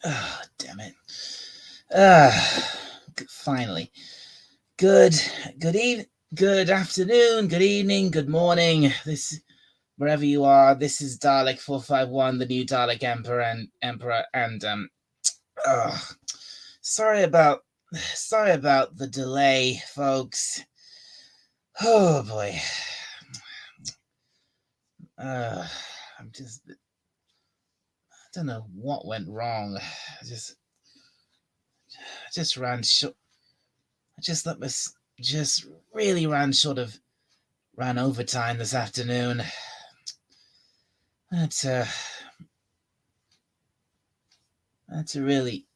Oh, damn it. Ah, finally. Good, good afternoon, good evening, good morning. This, wherever you are, this is Dalek 451, the new Dalek Emperor, and uh, sorry about, sorry about the delay, folks. Oh boy. I'm just, I don't know what went wrong. I just ran short. I just let my just really ran overtime this afternoon. That's that's a really.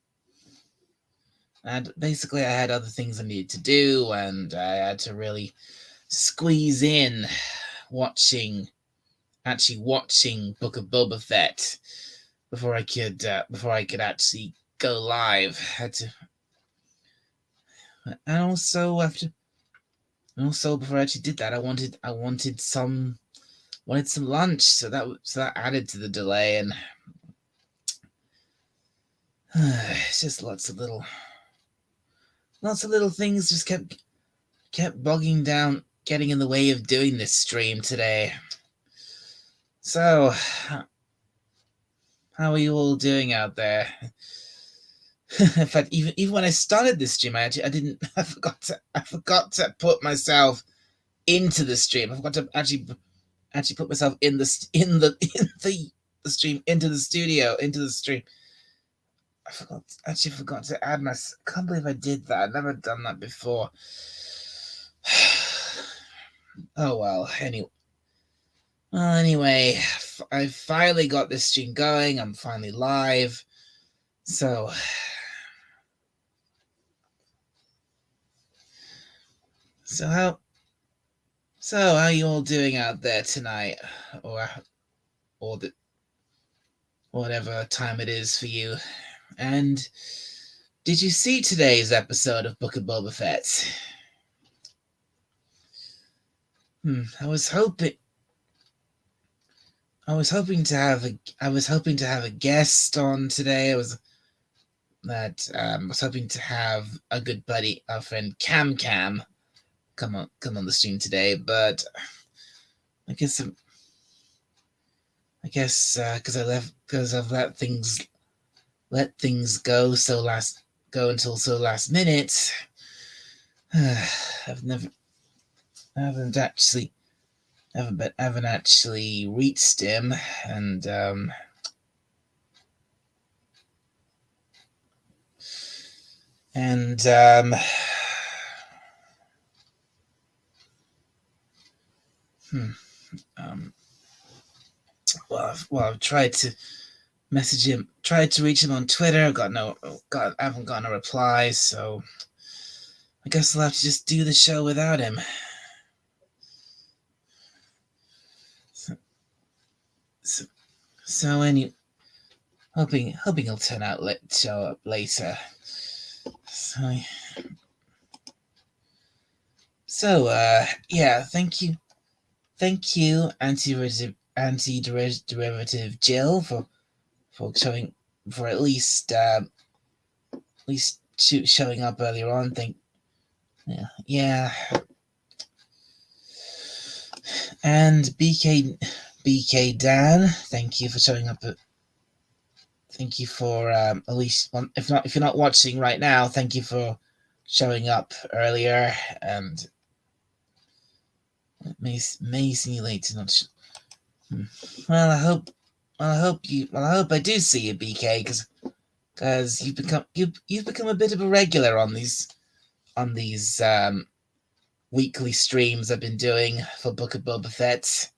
And basically, I had other things I needed to do, and I had to really squeeze in watching Book of Boba Fett before I could actually go live. Had to, and also before I actually did that, I wanted some lunch, so that added to the delay, and it's just lots of little things just kept bogging down, getting in the way of doing this stream today. So, how are you all doing out there? In fact, even when I started this stream, I forgot to put myself into the stream. I forgot to actually put myself in the stream, into the studio, into the stream. I forgot to add my. I can't believe I did that. I've never done that before. Oh well. Anyway, I finally got this stream going. I'm finally live. So how are you all doing out there tonight, or whatever time it is for you? And did you see today's episode of Book of Boba Fett? I was hoping to have a guest on today. I was hoping to have a good buddy, our friend Cam come on the stream today, but I guess because I've let things go until so last minute. I haven't actually reached him, and I've tried to message him, tried to reach him on Twitter. I haven't gotten a reply, so I guess I'll have to just do the show without him. So anyway, hoping he'll show up later. So yeah, thank you, anti-derivative Jill, for showing, for at least showing up earlier on. Yeah. And BK Dan, thank you for showing up. Thank you for at least one. If you're not watching right now, thank you for showing up earlier. And it may seem late to not. Well, I hope I do see you, BK, because you've become a bit of a regular on these weekly streams I've been doing for Book of Boba Fett.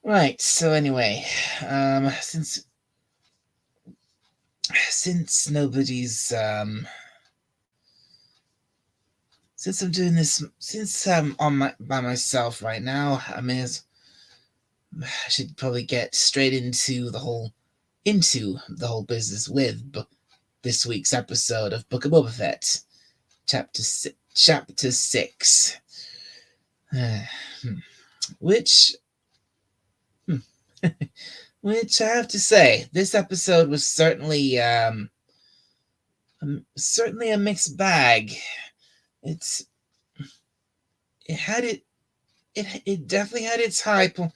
Right. So anyway, since nobody's since I'm doing this, since I'm by myself right now, I should probably get straight into the whole business with this week's episode of Book of Boba Fett, chapter chapter 6, which which I have to say, this episode was certainly certainly a mixed bag. It had it definitely had its high points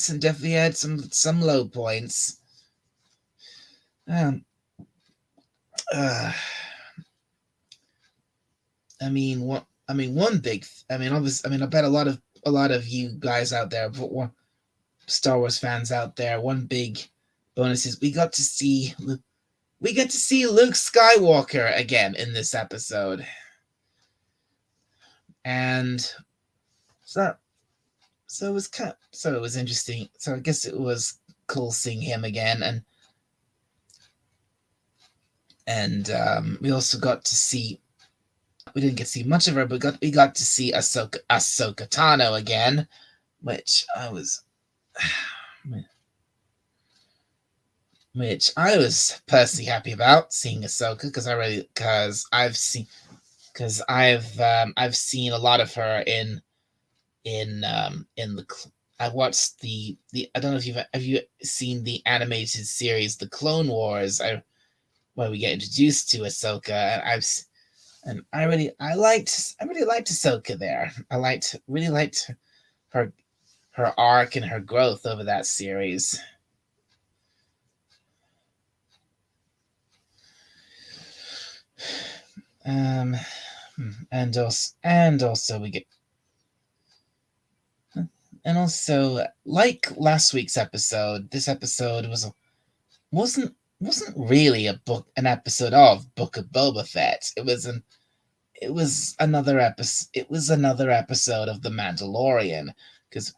and definitely had some low points. I mean, one big. Obviously, I bet a lot of you guys out there, Star Wars fans out there, one big bonus is we got to see Luke Skywalker again in this episode, and so it was interesting. So I guess it was cool seeing him again, and we also got to see. We didn't get to see much of her, but we got to see Ahsoka Tano again, which I was personally happy about seeing Ahsoka because I've seen a lot of her in the. I watched the I don't know if have you seen the animated series The Clone Wars, where we get introduced to Ahsoka, and I really liked Ahsoka there. I really liked her arc and her growth over that series. And also we get, and also like last week's episode, this episode wasn't really an episode of Book of Boba Fett. It was another episode. It was another episode of The Mandalorian, because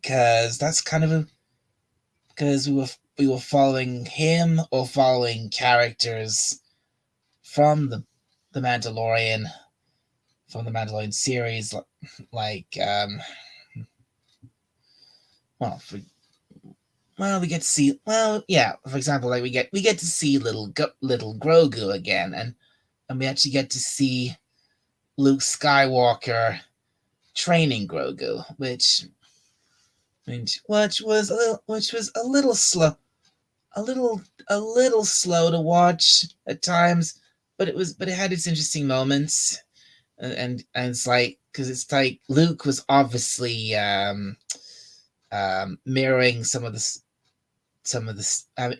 that's kind of because we were following him or following characters from the Mandalorian series, like we get to see, for example, like we get to see little Grogu again, and we actually get to see Luke Skywalker training Grogu, which was a little slow, a little slow to watch at times, but it had its interesting moments, and it's like, because it's like Luke was obviously mirroring some of the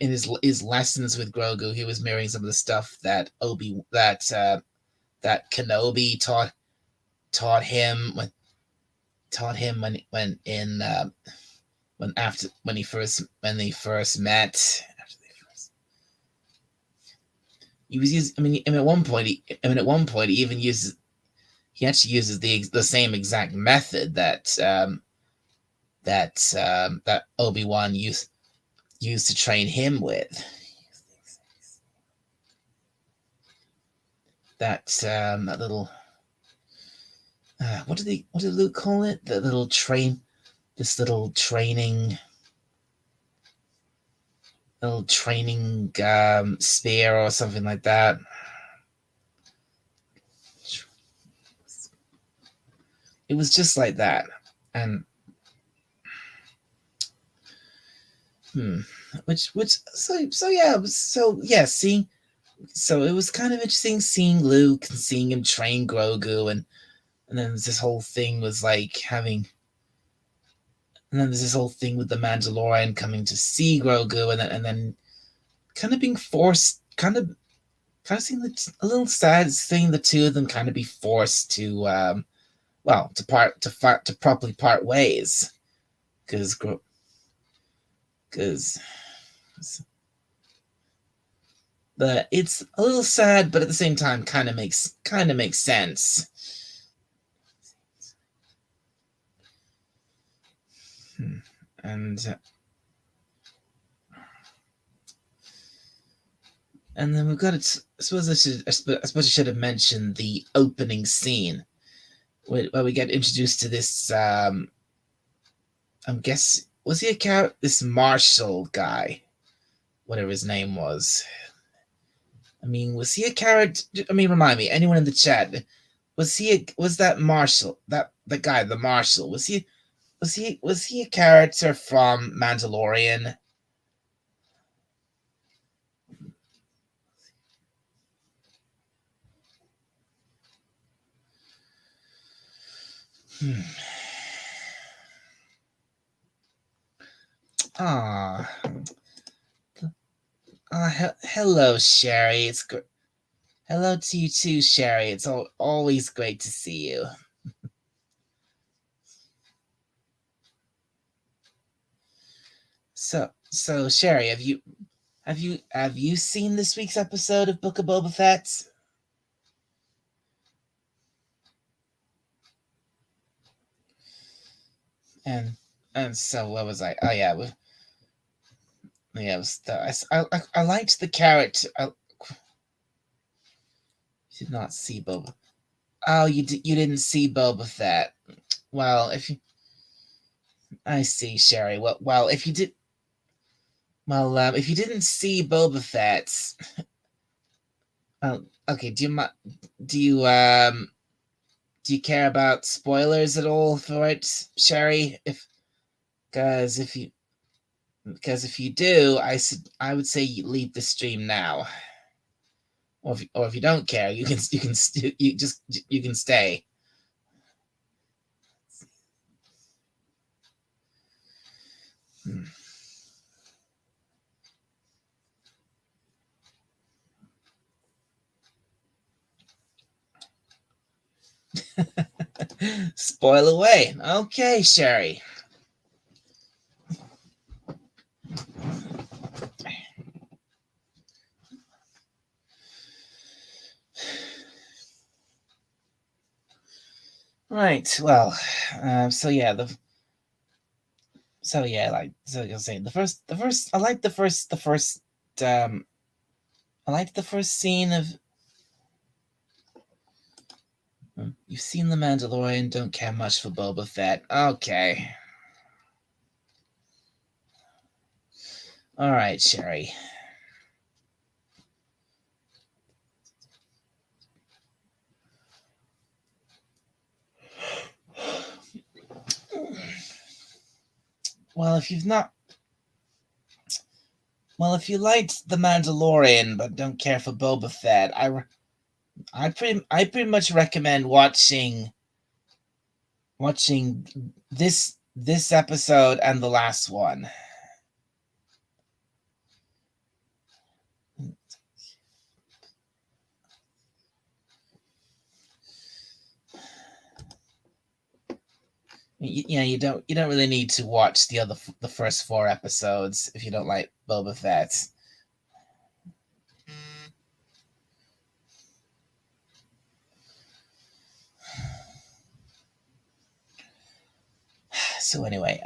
in his lessons with Grogu. He was mirroring some of the stuff that Kenobi taught him when they first met. He was using. At one point he even uses. He actually uses the same exact method that Obi-Wan used to train him with. That little. What did Luke call it? The little training spear or something like that. It was just like that, and seeing. So it was kind of interesting seeing Luke and seeing him train Grogu, and then this whole thing was like having. And then there's this whole thing with the Mandalorian coming to see Grogu, and then kind of being forced, kind of seeing a little sad seeing the two of them kind of be forced to to properly part ways, because it's a little sad, but at the same time kind of makes sense. And then we've got it. I suppose I should have mentioned the opening scene where we get introduced to this. I'm guess was he a character? This Marshall guy, whatever his name was. I mean, was he a character? I mean, remind me. Anyone in the chat? Was that Marshall? The guy, the Marshall? Was he a character from Mandalorian? Ah, hello, Sherry. It's hello to you too, Sherry. It's always great to see you. So Sherry, have you seen this week's episode of Book of Boba Fett? And so what was I? Oh yeah, yeah. It was I liked the character. I did not see Boba. Oh, you didn't see Boba Fett. Well, I see, Sherry. Well, if you did, well, if you didn't see Boba Fett, okay. Do you care about spoilers at all for it, Sherry? Because if you do, I would say you leave the stream now. Or if you don't care, you can stay. Spoil away. Okay, Sherry. Right. Well, so yeah, like I was saying, the first I liked the first scene of. You've seen The Mandalorian, don't care much for Boba Fett. Okay. All right, Sherry. Well, if you liked The Mandalorian but don't care for Boba Fett, I pretty much recommend watching this episode and the last one. You don't really need to watch the first 4 episodes if you don't like Boba Fett. So anyway,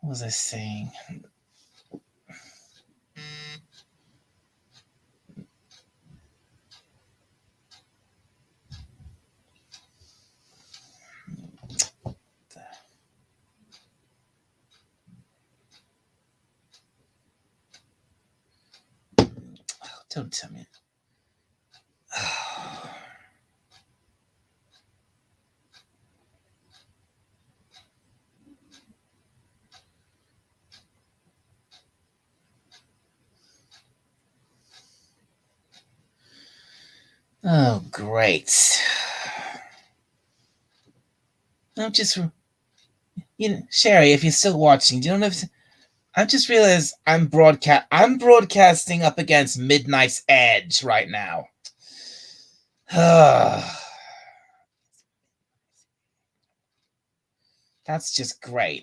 what was I saying? Oh, don't tell me. Oh, great. I'm just, Sherry, if you're still watching, do you know if I just realized I'm broadcasting up against Midnight's Edge right now. That's just great.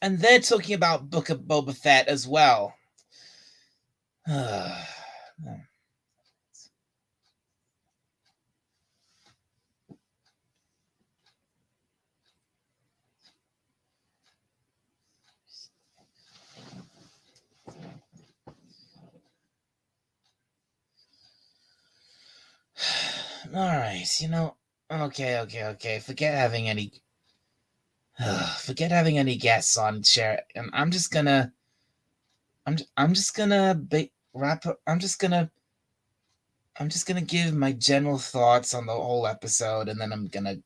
And they're talking about Book of Boba Fett as well. All right, okay. Forget having any guests on share, and I'm just gonna wrap up. I'm just gonna give my general thoughts on the whole episode, and then I'm gonna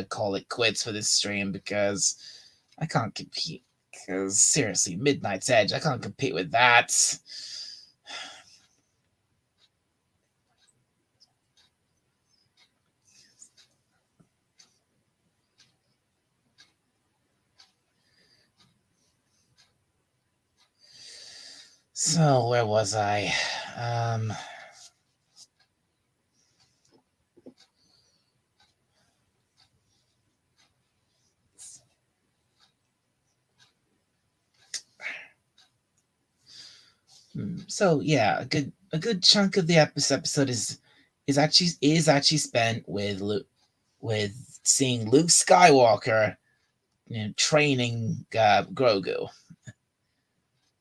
call it quits for this stream because I can't compete. Because seriously, Midnight's Edge, I can't compete with that. So where was I? So yeah, a good chunk of the episode is actually spent with seeing Luke Skywalker, training Grogu,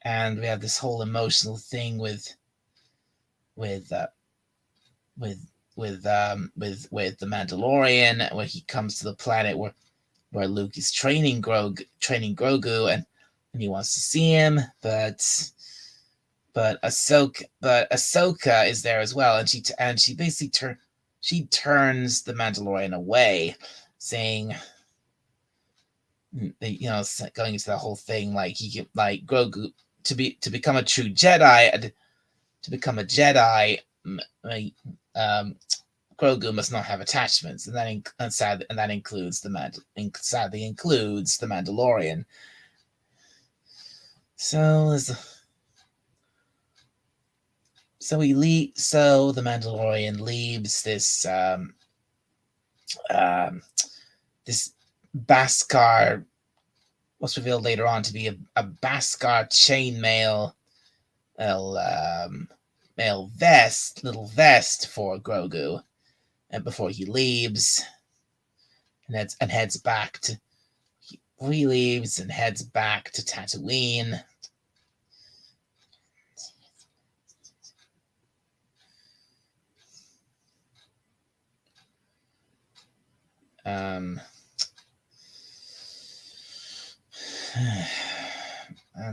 and we have this whole emotional thing with uh, with the Mandalorian, where he comes to the planet where Luke is training Grogu, and he wants to see him, but Ahsoka is there as well, and she basically she turns the Mandalorian away, saying, going into the whole thing, like he can, like Grogu, to become a true Jedi, to become a Jedi, Grogu must not have attachments, and that includes sadly includes the Mandalorian. So the Mandalorian leaves this Beskar, what's revealed later on to be a Beskar chainmail little vest for Grogu, and before he leaves, and heads back to he leaves and heads back to Tatooine. And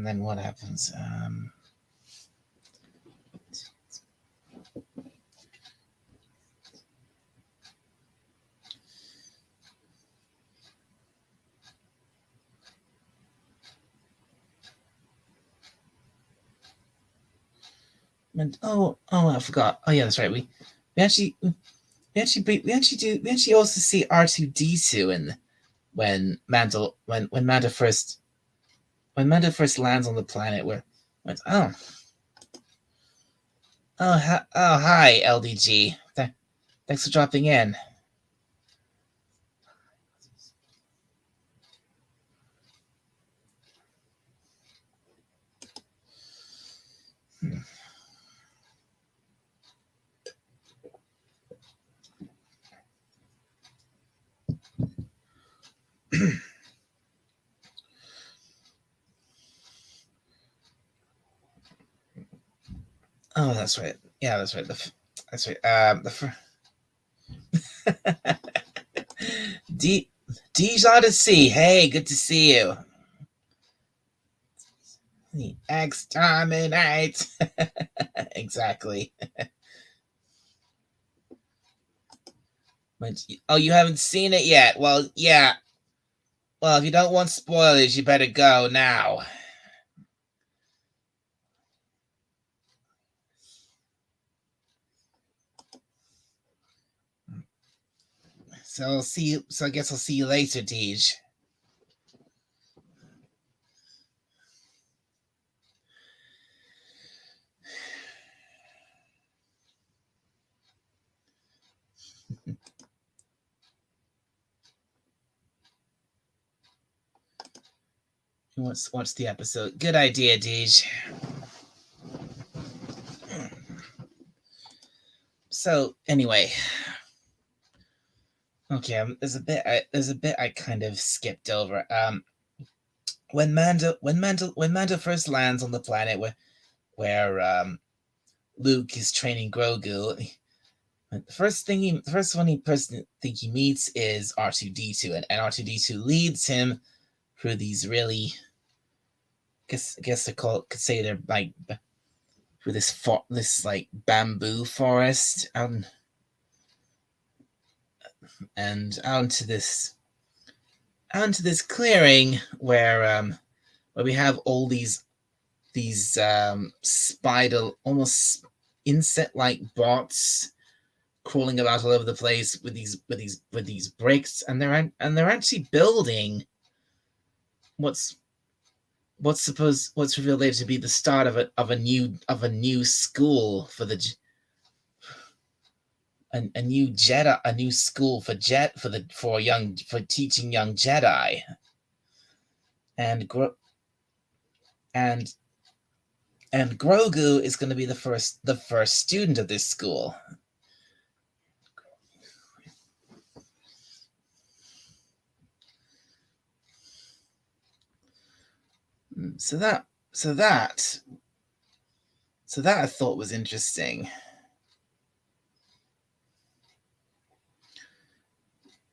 then what happens? I forgot. Oh yeah, that's right. We actually also see R2D2 in when Mando first lands on the planet, where oh hi LDG, thanks for dropping in. Oh, that's right. Yeah, that's right. That's right. Dijon to see. Hey, good to see you. The exterminate. Exactly. Oh, you haven't seen it yet? Well, yeah. Well, if you don't want spoilers, you better go now. So I'll see you. So I guess I'll see you later, Deej. He wants to watch the episode. Good idea, Deej. So anyway, okay. There's a bit I kind of skipped over. When Mando first lands on the planet where Luke is training Grogu, The first person he meets is R2D2, and R2D2 leads him through these really, I guess they could say they're like through this like bamboo forest out and out into this clearing where we have all these spider, almost insect like bots crawling about all over the place with these bricks, and they're actually building what's revealed later to be the start of a new school for the a new Jedi, a new school for teaching young Jedi, and and Grogu is going to be the first student of this school. So that I thought was interesting.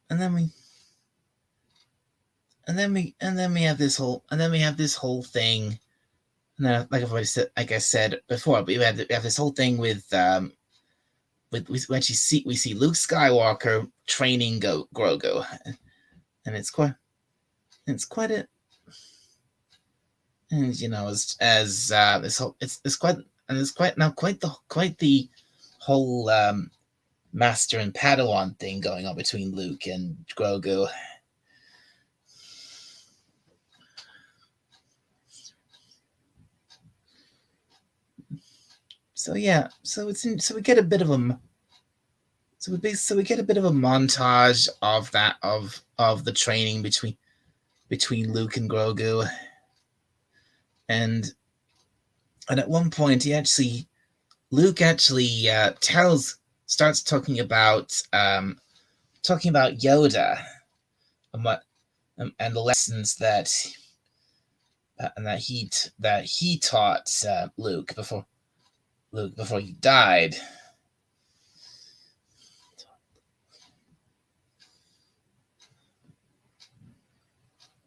And then we have this whole thing. No, like I've already said, like I said before, we have this whole thing with we see Luke Skywalker training Grogu, and it's quite a, and you know, as this whole it's quite the whole master and Padawan thing going on between Luke and Grogu. So yeah, so we get a bit of a montage of that of the training between Luke and Grogu, and at one point Luke actually starts talking about Yoda and the lessons that he taught Luke before he died.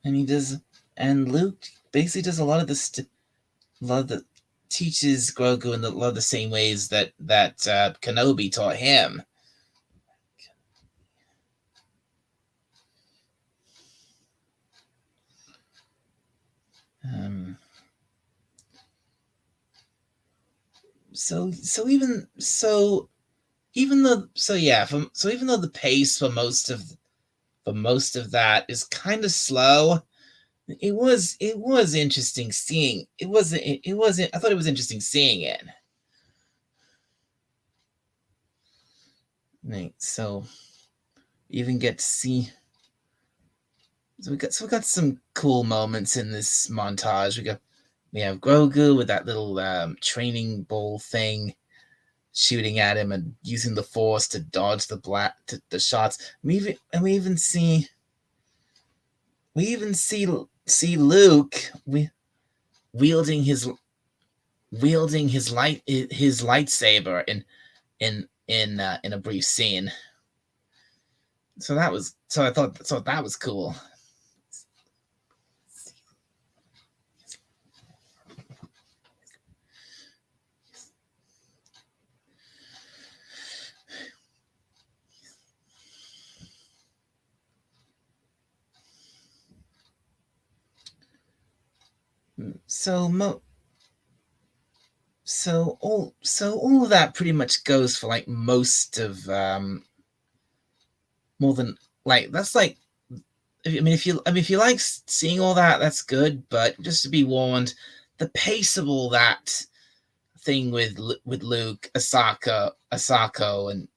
And Luke basically does a lot of the teaches Grogu in a lot of the same ways that Kenobi taught him. Even though the pace for most of that is kind of slow, it was interesting seeing it. I thought it was interesting seeing it. So even get to see. So we got some cool moments in this montage. We have Grogu with that little training ball thing, shooting at him and using the Force to dodge the shots. We even see Luke wielding his lightsaber in a brief scene. So I thought that was cool. So all of that pretty much goes for like most of more than like that's like if you like seeing all that, that's good, but just to be warned, the pace of all that thing with Luke, Ahsoka, and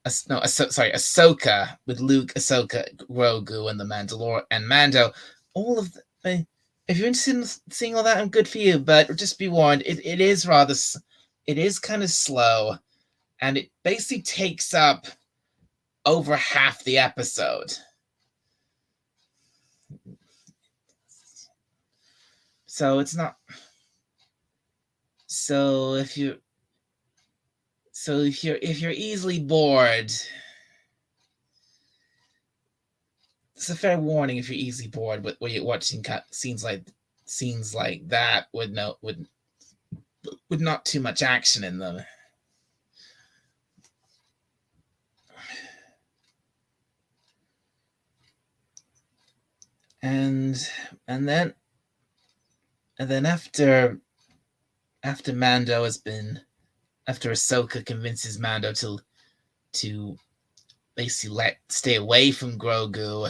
Ahsoka with Luke, Ahsoka, Grogu, and the Mandalorian and Mando, all of the, if you're interested in seeing all that, I'm good for you, but just be warned, it is kind of slow, and it basically takes up over half the episode. So it's not. So So if you're easily bored, it's a fair warning. If you're easily bored, but when you're watching scenes like that with not too much action in them. And then after Mando has been, after Ahsoka convinces Mando to basically stay away from Grogu,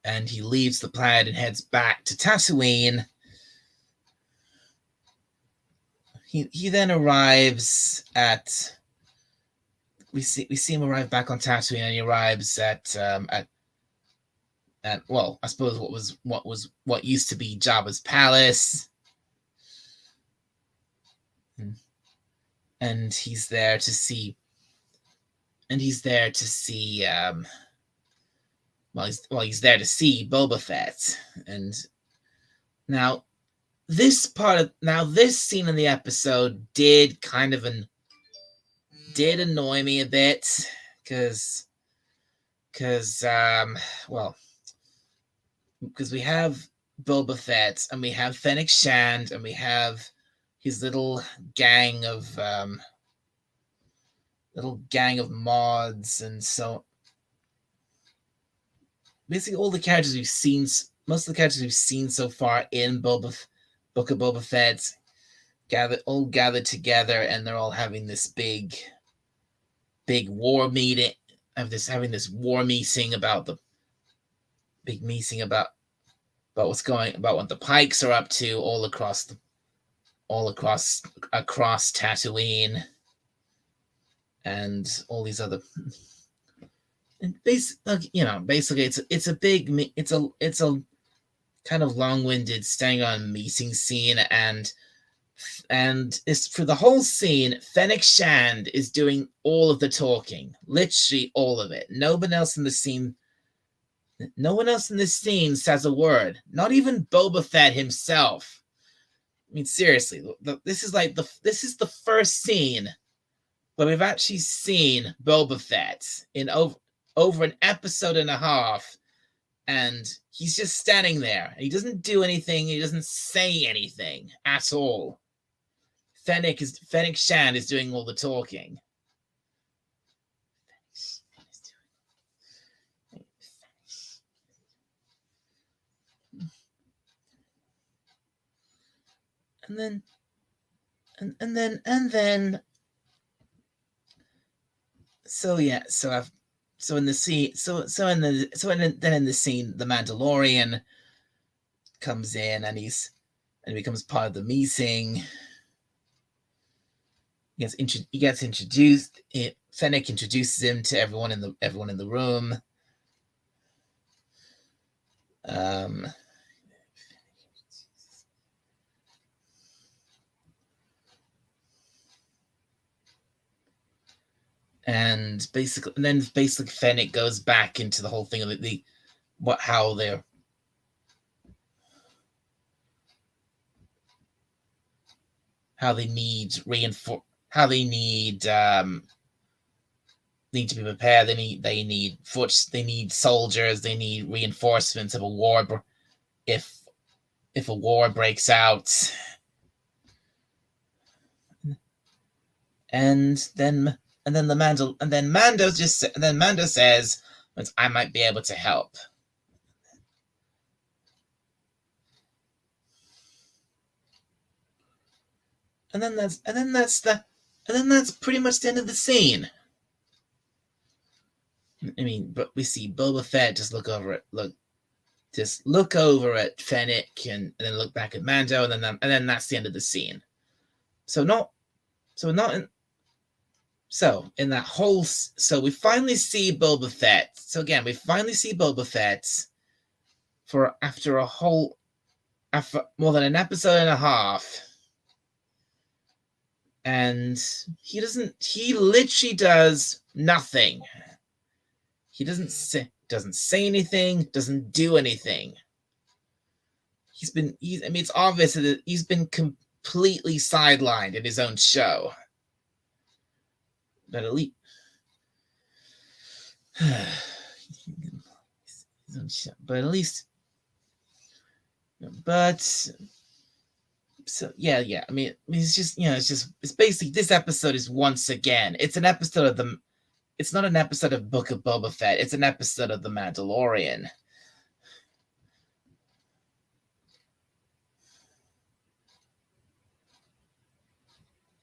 and he leaves the planet and heads back to Tatooine. He then arrives at, we see him arrive back on Tatooine, and he arrives at well, I suppose what used to be Jabba's palace, and he's there to see. He's there to see Boba Fett. And now this scene in the episode did annoy me a bit, because we have Boba Fett, and we have Fennec Shand, and we have his little gang of mods, and so basically all the characters we've seen, most of the characters we've seen so far in Book of Boba Fett, gathered together, and they're all having this big war meeting. Having this war meeting about what the Pikes are up to all across Tatooine, and all these other. And basically, it's a kind of long-winded, staying on meeting scene, and it's for the whole scene. Fennec Shand is doing all of the talking, literally all of it. No one else in the scene says a word. Not even Boba Fett himself. I mean, seriously, this is the first scene where we've actually seen Boba Fett in over an episode and a half, and he's just standing there. He doesn't do anything. He doesn't say anything at all. Fennec Shand is doing all the talking. And then in the scene, the Mandalorian comes in, and he becomes part of the meeting. He gets introduced. Fennec introduces him to everyone in the room. And then Fennec goes back into the whole thing of how they need to be prepared. They need soldiers. They need reinforcements of a war if a war breaks out. And then Mando says, "I might be able to help." And then that's pretty much the end of the scene. I mean, but we see Boba Fett just look over at Fennec, and then look back at Mando, and then that's the end of the scene. So we finally see Boba Fett. So again, we finally see Boba Fett after more than an episode and a half. And he literally does nothing. He doesn't say anything, doesn't do anything. It's obvious that he's been completely sidelined in his own show. But at least, but at least, but so yeah. I mean, it's just it's basically this episode is once again it's an episode of the. It's not an episode of Book of Boba Fett. It's an episode of The Mandalorian.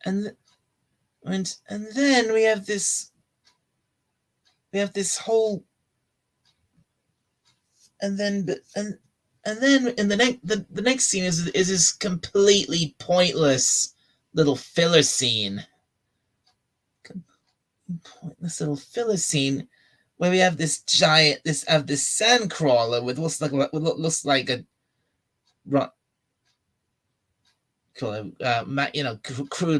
And then we have this whole and then in the next scene is this completely pointless little filler scene. Pointless little filler scene where we have this giant this sand crawler with looks like a crewed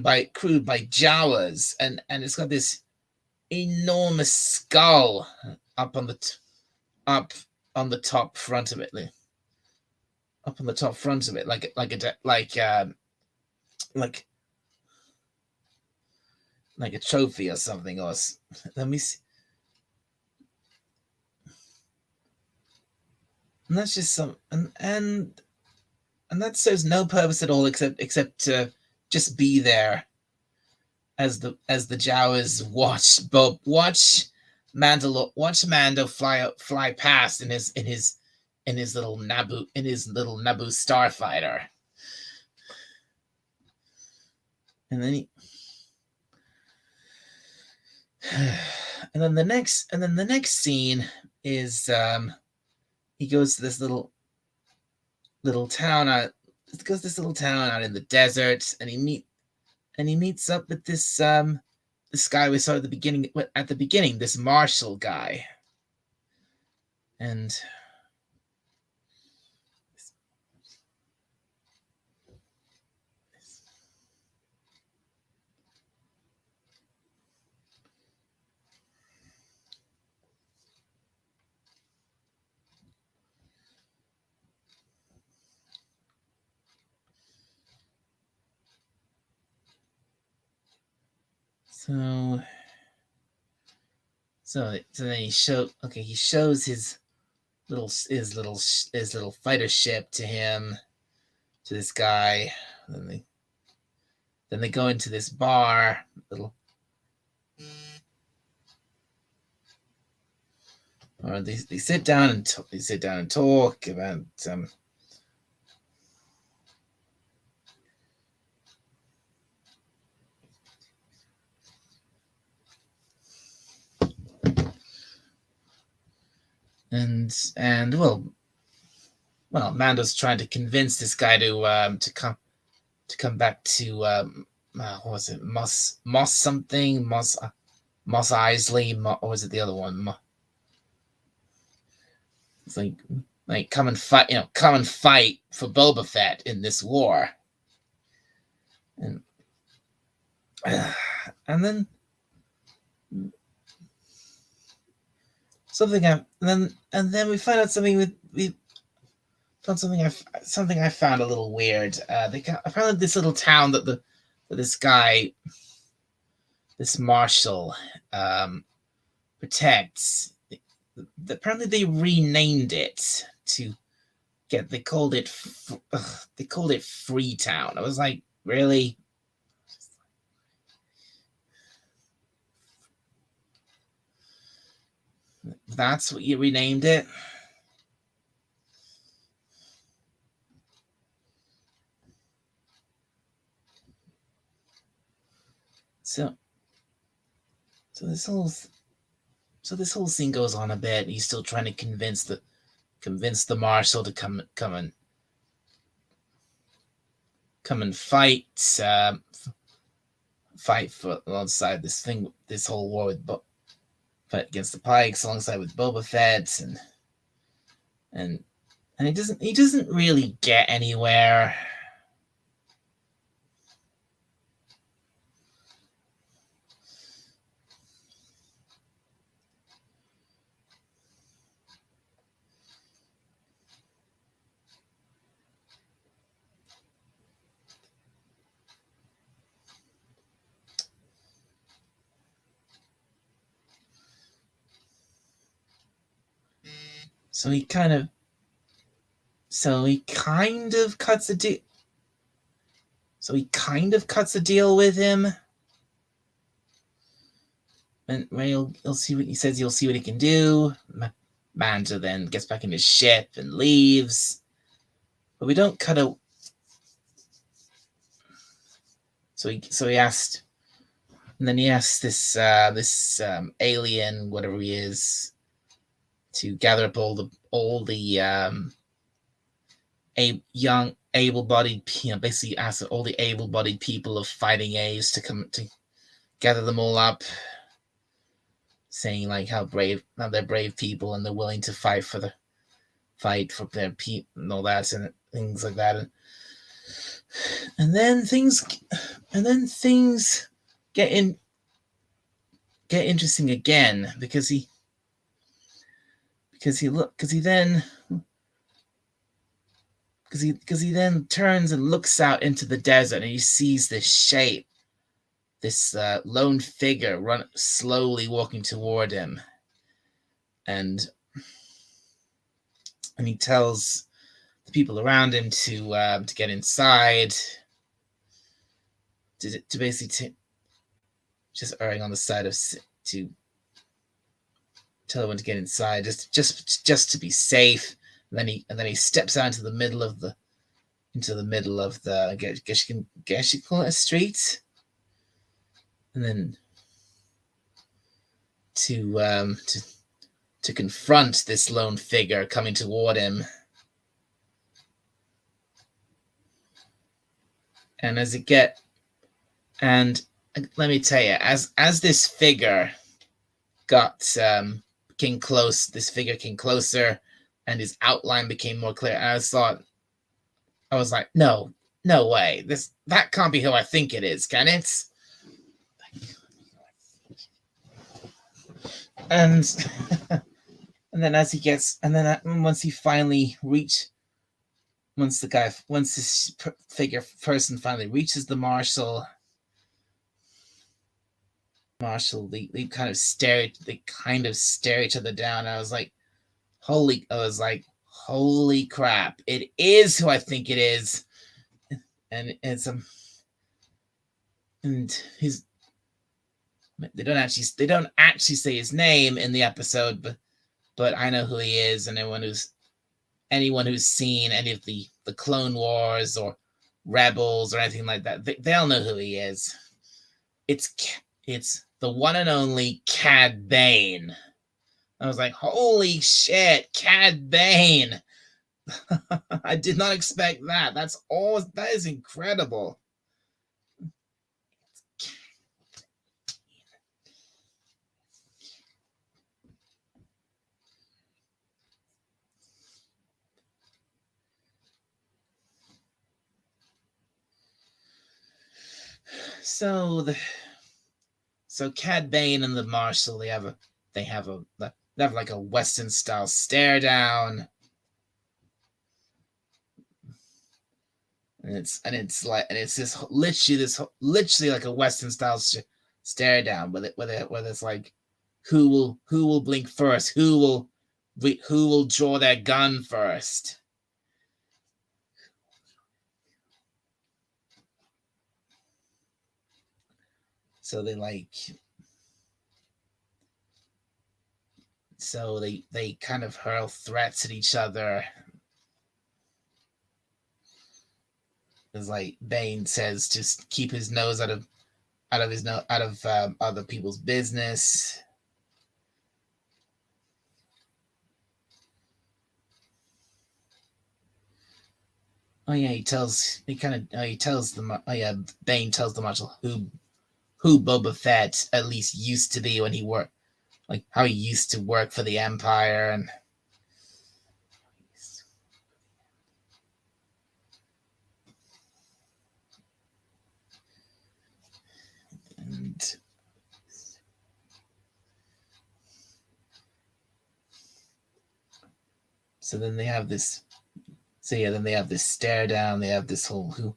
by Jawas, and it's got this enormous skull up on the top front of it, like a trophy or something. Or let me see. And that's just some and that serves no purpose at all except to just be there as the Jawas watch Mando fly past in his little Naboo starfighter. And then the next scene is he goes to this little town out in the desert, and he meets up with this guy we saw at the beginning, this marshal guy. And so then he shows his little fighter ship to him, to this guy. Then they go into this bar, or they sit down and talk about and Mando's trying to convince this guy to come back to what was it, Moss Eisley, or was it the other one? It's like come and fight for Boba Fett in this war. And then we find out something I found a little weird. Apparently this little town that this guy, this marshal, protects. Apparently they renamed it they called it Freetown. I was like, really? That's what you renamed it? So this whole scene goes on a bit. He's still trying to convince the marshal to come and fight for alongside this whole war with fight against the Pikes alongside with Boba Fett, and he doesn't really get anywhere. So he kind of cuts a deal. So he kind of cuts a deal with him. And you'll see what he says. You'll see what he can do. Manta then gets back in his ship and leaves. But we don't cut a. So he asked, and then he asked this alien, whatever he is, to gather up all the young able-bodied, basically asked all the able-bodied people of Fighting A's to come to gather them all up, saying like how they're brave people and they're willing to fight for their people and all that and things like that. And then things get interesting again because he then turns and looks out into the desert and he sees this shape, this lone figure slowly walking toward him, and he tells the people around him to get inside, to basically just erring on the side of to tell everyone to get inside, just to be safe. And then he steps out into the middle of the I guess you can call it a street, and then to confront this lone figure coming toward him. And let me tell you, as this figure came closer, and his outline became more clear. And I was like, no way, that can't be who I think it is, can it? And then once this person finally reaches the marshal, they kind of stare each other down. I was like, holy crap, it is who I think it is. And it's and they don't actually say his name in the episode, but I know who he is, and anyone who's seen any of the Clone Wars or Rebels or anything like that, they'll know who he is. It's the one and only Cad Bane. I was like, holy shit, Cad Bane. I did not expect that. That is incredible. So Cad Bane and the marshal, they have like a Western style stare down, and it's this literally like a Western style stare down, whether it's like who will blink first, who will draw their gun first. So they kind of hurl threats at each other. It's like Bane says, just keep his nose out of other people's business. Bane tells the marshal who Boba Fett at least used to be when he worked, like how he used to work for the Empire, and so then they have this. So yeah, then they have this stare down. They have this whole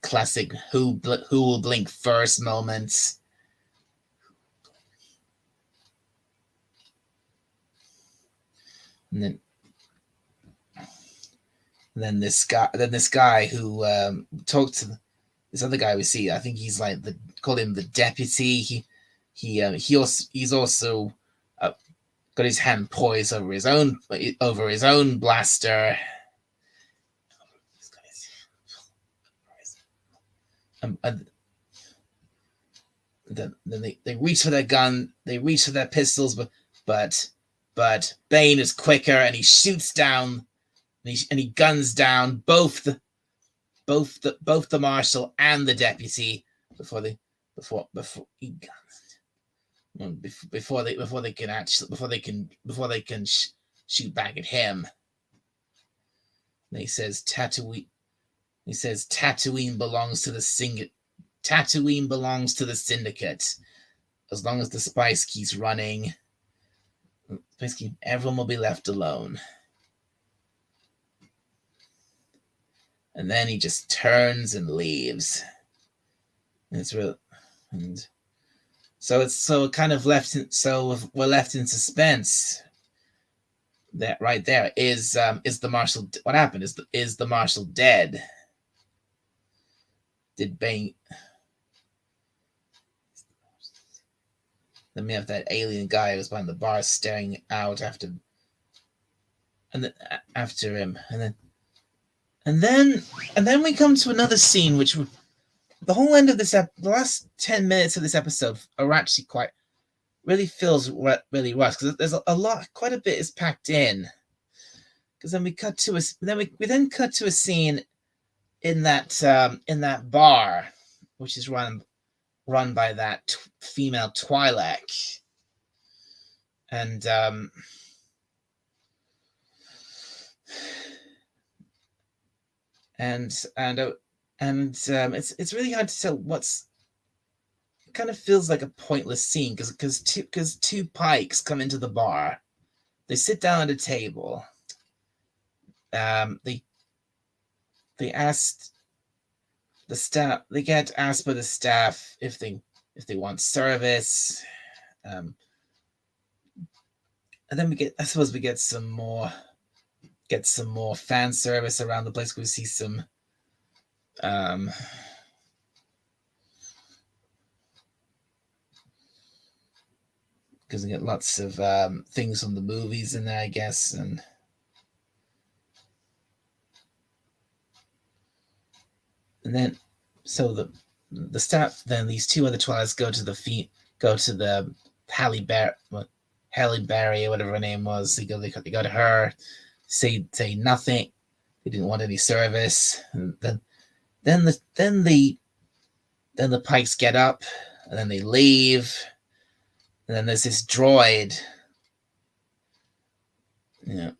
classic who will blink first moments. And then this guy who talked to this other guy we see. I think he's like call him the deputy. He's also got his hand poised over his own blaster. And then they reach for their gun, they reach for their pistols, but Bane is quicker and he shoots down and he guns down both the marshal and the deputy before they can shoot back at him. And he says Tatooine belongs to the Syndicate. As long as the spice keeps running, everyone will be left alone. And then he just turns and leaves. And it's real, and so we're left in suspense. That right there is the marshal. What happened? Is the marshal dead? Did Bane? Then we have that alien guy who was behind the bar staring out after him, and then we come to another scene, which the whole end of the last 10 minutes of this episode are actually really feels really rushed, because there's a lot, quite a bit is packed in. Because then we cut to a scene in that bar, which is run by that female Twi'lek, and it's really hard to tell what's. It kind of feels like a pointless scene because two pikes come into the bar. They sit down at a table. They asked the staff. They get asked by the staff if they want service. And then we get some more fan service around the place. We see some because we get lots of things from the movies in there, I guess, and then so the staff, then these two other Twi'leks go to the Halle Berry, or whatever her name was. They go to her, say nothing. They didn't want any service. And then the pikes get up, and then they leave. And then there's this droid, who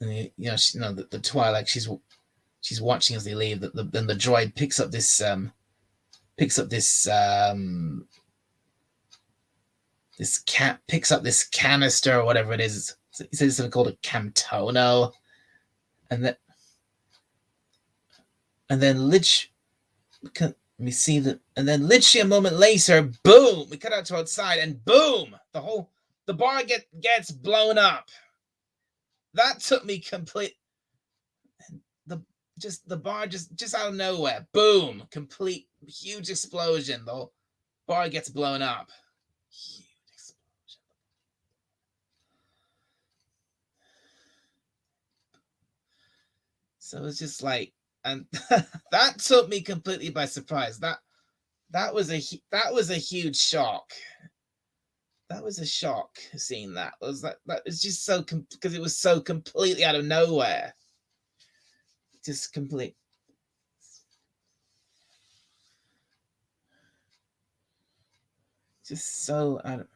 the Twi'lek, she's watching as they leave. Then the droid picks up this canister or whatever it is. He says something called a Camtono, and then we see that, and then literally a moment later, boom! We cut out to outside, and boom! The bar gets blown up. That took me complete. The bar just out of nowhere, boom! Complete huge explosion. The bar gets blown up. Huge explosion. So it's just like, and that took me completely by surprise. That was a huge shock. That was a shock seeing that. It was that was just so because it was so completely out of nowhere. Just complete. Just so out of.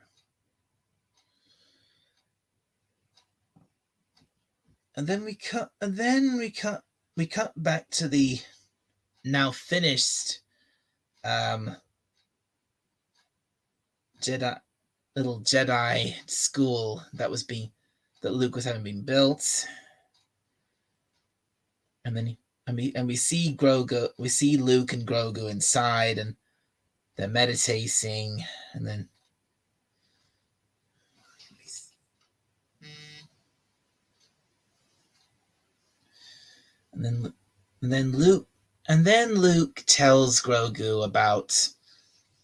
And then we cut back to the now finished little Jedi school that Luke was having been built. And then we see Grogu, Luke and Grogu inside, and they're meditating, and then And then Luke tells Grogu about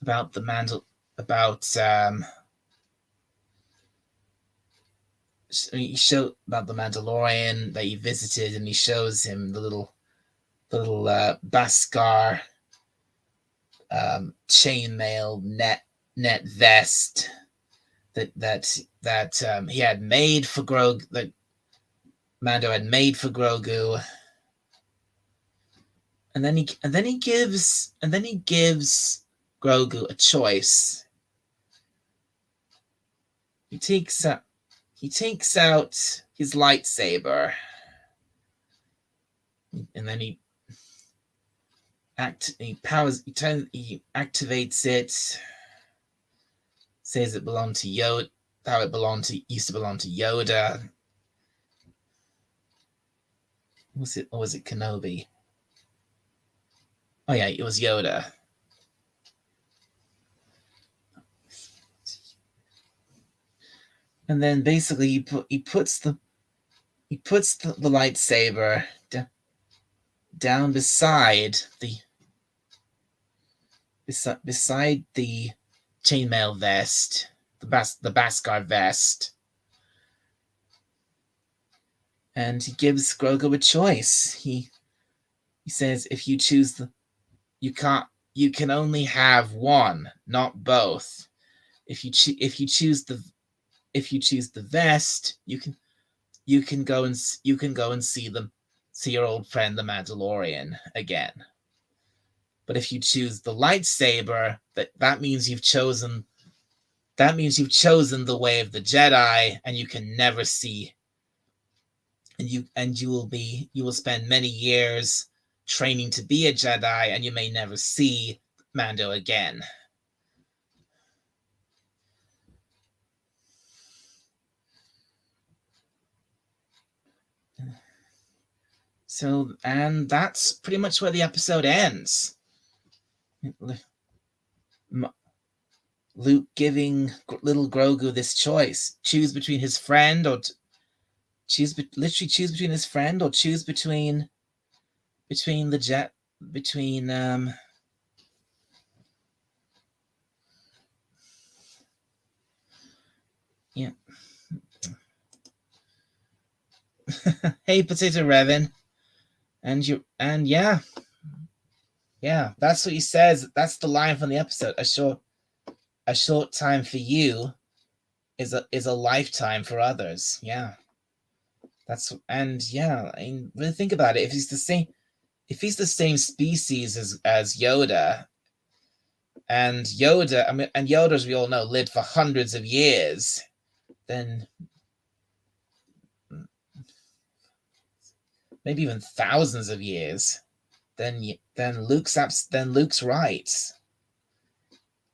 the about the Mandalorian that he visited, and he shows him the little Beskar chainmail net vest that he had made for Grogu, that Mando had made for Grogu. And then he gives Grogu a choice. He takes out his lightsaber, and then he activates it. Says it belonged to Yoda. How it used to belong to Yoda. Was it Kenobi? Oh yeah, it was Yoda. And then basically he puts the lightsaber down beside the chainmail vest, the Beskar vest, and he gives Grogu a choice. He says, if you choose you can only have one, not both. If you choose the vest, you can go and see your old friend the Mandalorian again. But if you choose the lightsaber, that means you've chosen the way of the Jedi, and you can never see. And you will spend many years training to be a Jedi, and you may never see Mando again. So, and that's pretty much where the episode ends. Luke giving little Grogu this choice: choose between his friend, or choose between his friend, or choose between the jet between yeah. Hey, Potato Revan. And yeah, that's what he says. That's the line from the episode. A short time for you is a lifetime for others. Yeah, really think about it. If he's the same species as Yoda, and Yoda, as we all know, lived for hundreds of years, then maybe even thousands of years, then Luke's right.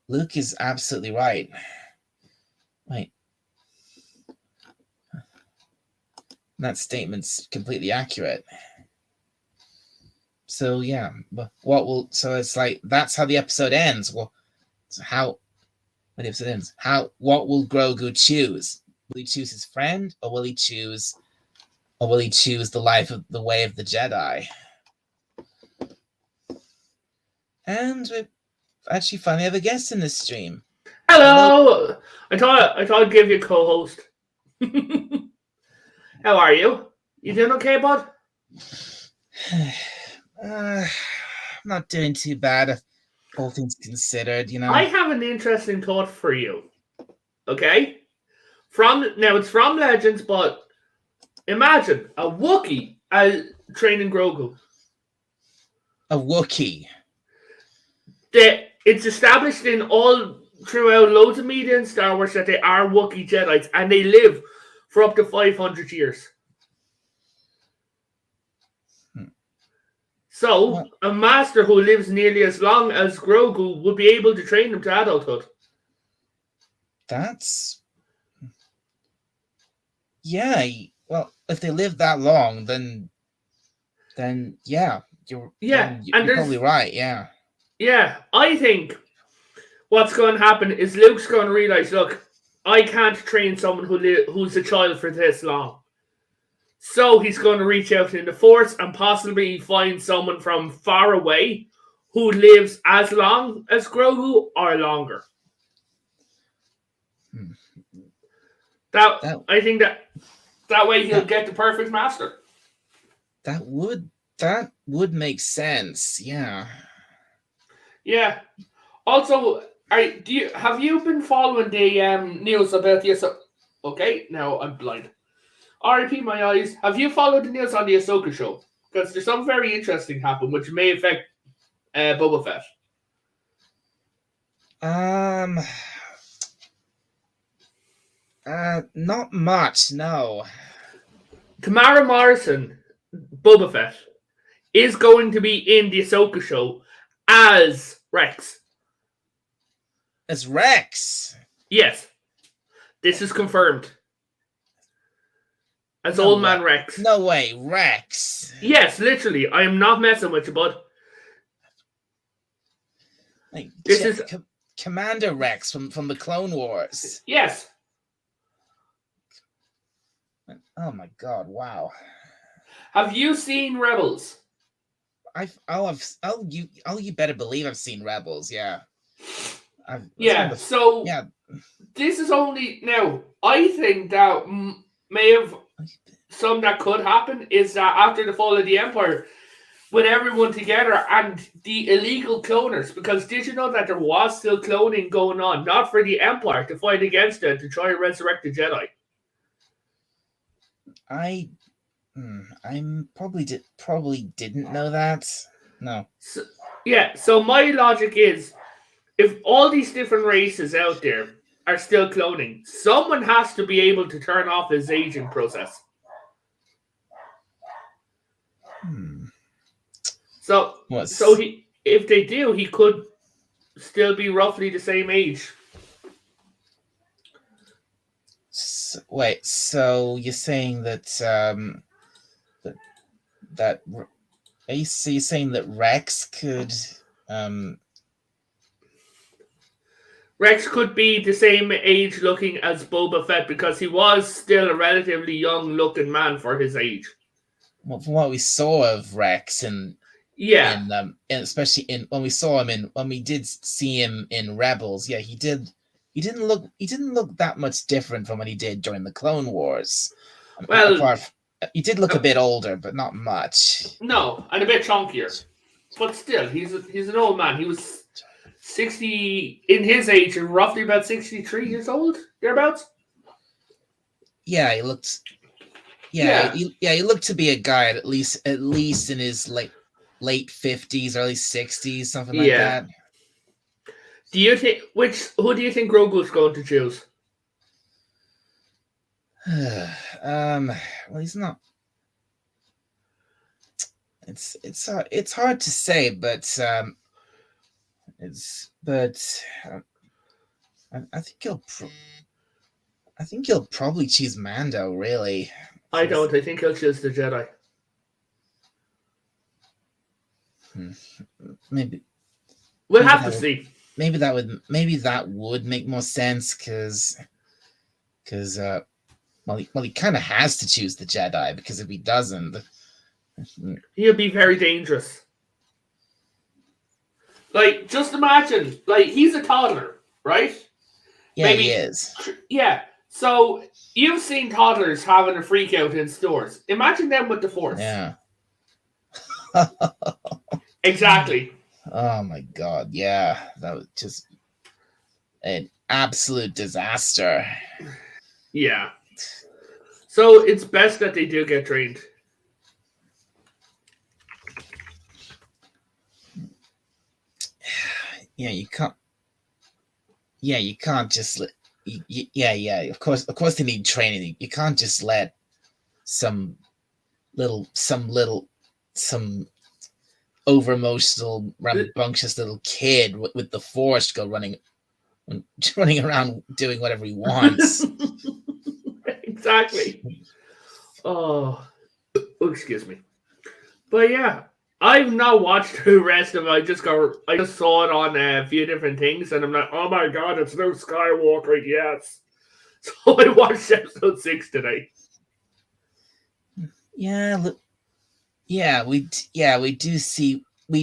Luke is absolutely right. Right. That statement's completely accurate. So yeah, so it's like, that's how the episode ends. Well, so when the episode ends, what will Grogu choose? Will he choose his friend, or will he choose the life of the way of the Jedi? And we actually finally have a guest in this stream. Hello. I thought I'd give you a co-host. How are you? You doing okay, bud? Not doing too bad, all things considered, I have an interesting thought for you. Okay? It's from Legends, but imagine a Wookiee training Grogu. A Wookiee. It's established throughout loads of media in Star Wars that they are Wookiee Jedis, and they live for up to 500 years. So, a master who lives nearly as long as Grogu would be able to train him to adulthood. Yeah, well, if they live that long, then yeah, you're probably right, yeah. Yeah, I think what's going to happen is Luke's going to realize, look, I can't train someone who's a child for this long. So he's going to reach out in the Force and possibly find someone from far away who lives as long as Grogu or longer. Hmm. I think that way he'll get the perfect master. That would make sense. Yeah. Yeah. Also, have you been following the news about the Okay, now I'm blind. R.I.P. my eyes. Have you followed the news on the Ahsoka show? Because there's something very interesting happen, which may affect Boba Fett. Not much. No. Tamara Morrison, Boba Fett, is going to be in the Ahsoka show as Rex. As Rex? Yes. This is confirmed. As Old Man Rex. No way, Rex. Yes, literally. I am not messing with you, bud. Like, this is Commander Rex from the Clone Wars. Yes. Oh my god! Wow. Have you seen Rebels? You better believe I've seen Rebels. Yeah. This is only now. I think that may have something that could happen is that after the fall of the Empire, with everyone together and the illegal cloners, because did you know that there was still cloning going on, not for the Empire to fight against it to try and resurrect the Jedi? I probably didn't know that. No. So my logic is, if all these different races out there are still cloning, someone has to be able to turn off his aging process. If they do, he could still be roughly the same age. Wait, so you're saying that are you saying that Rex could Rex could be the same age looking as Boba Fett because he was still a relatively young looking man for his age. Well, from what we saw of Rex and especially when we did see him in Rebels, yeah, he didn't look that much different from what he did during the Clone Wars. Well, he did look a bit older, but not much. No, and a bit chunkier. But still, he's an old man. He was 60 in his age, roughly about 63 years old, thereabouts. Yeah, he looked. Yeah, he looked to be a guy at least in his late 50s, early 60s, something like that. Do you think who do you think Grogu's going to choose? Well, he's not. It's hard to say, but I think he'll probably choose Mando. Really, I don't. I think he'll choose the Jedi. Maybe we'll have to see. Maybe that would make more sense because he kind of has to choose the Jedi, because if he doesn't, he'll be very dangerous. Like, just imagine, like, he's a toddler, right? Yeah, he is. Yeah. So you've seen toddlers having a freak out in stores. Imagine them with the Force. Yeah. Exactly. Oh my god, yeah. That was just an absolute disaster. Yeah. So it's best that they do get trained. Yeah, you can't. Yeah, you can't just let. Yeah. Of course, they need training. You can't just let some over emotional, rambunctious little kid with the Force go running around doing whatever he wants. Exactly. Oh, excuse me. But yeah, I've not watched the rest of it. I just saw it on a few different things, and I'm like, oh my god, it's Luke Skywalker, yes. So I watched episode 6 today. we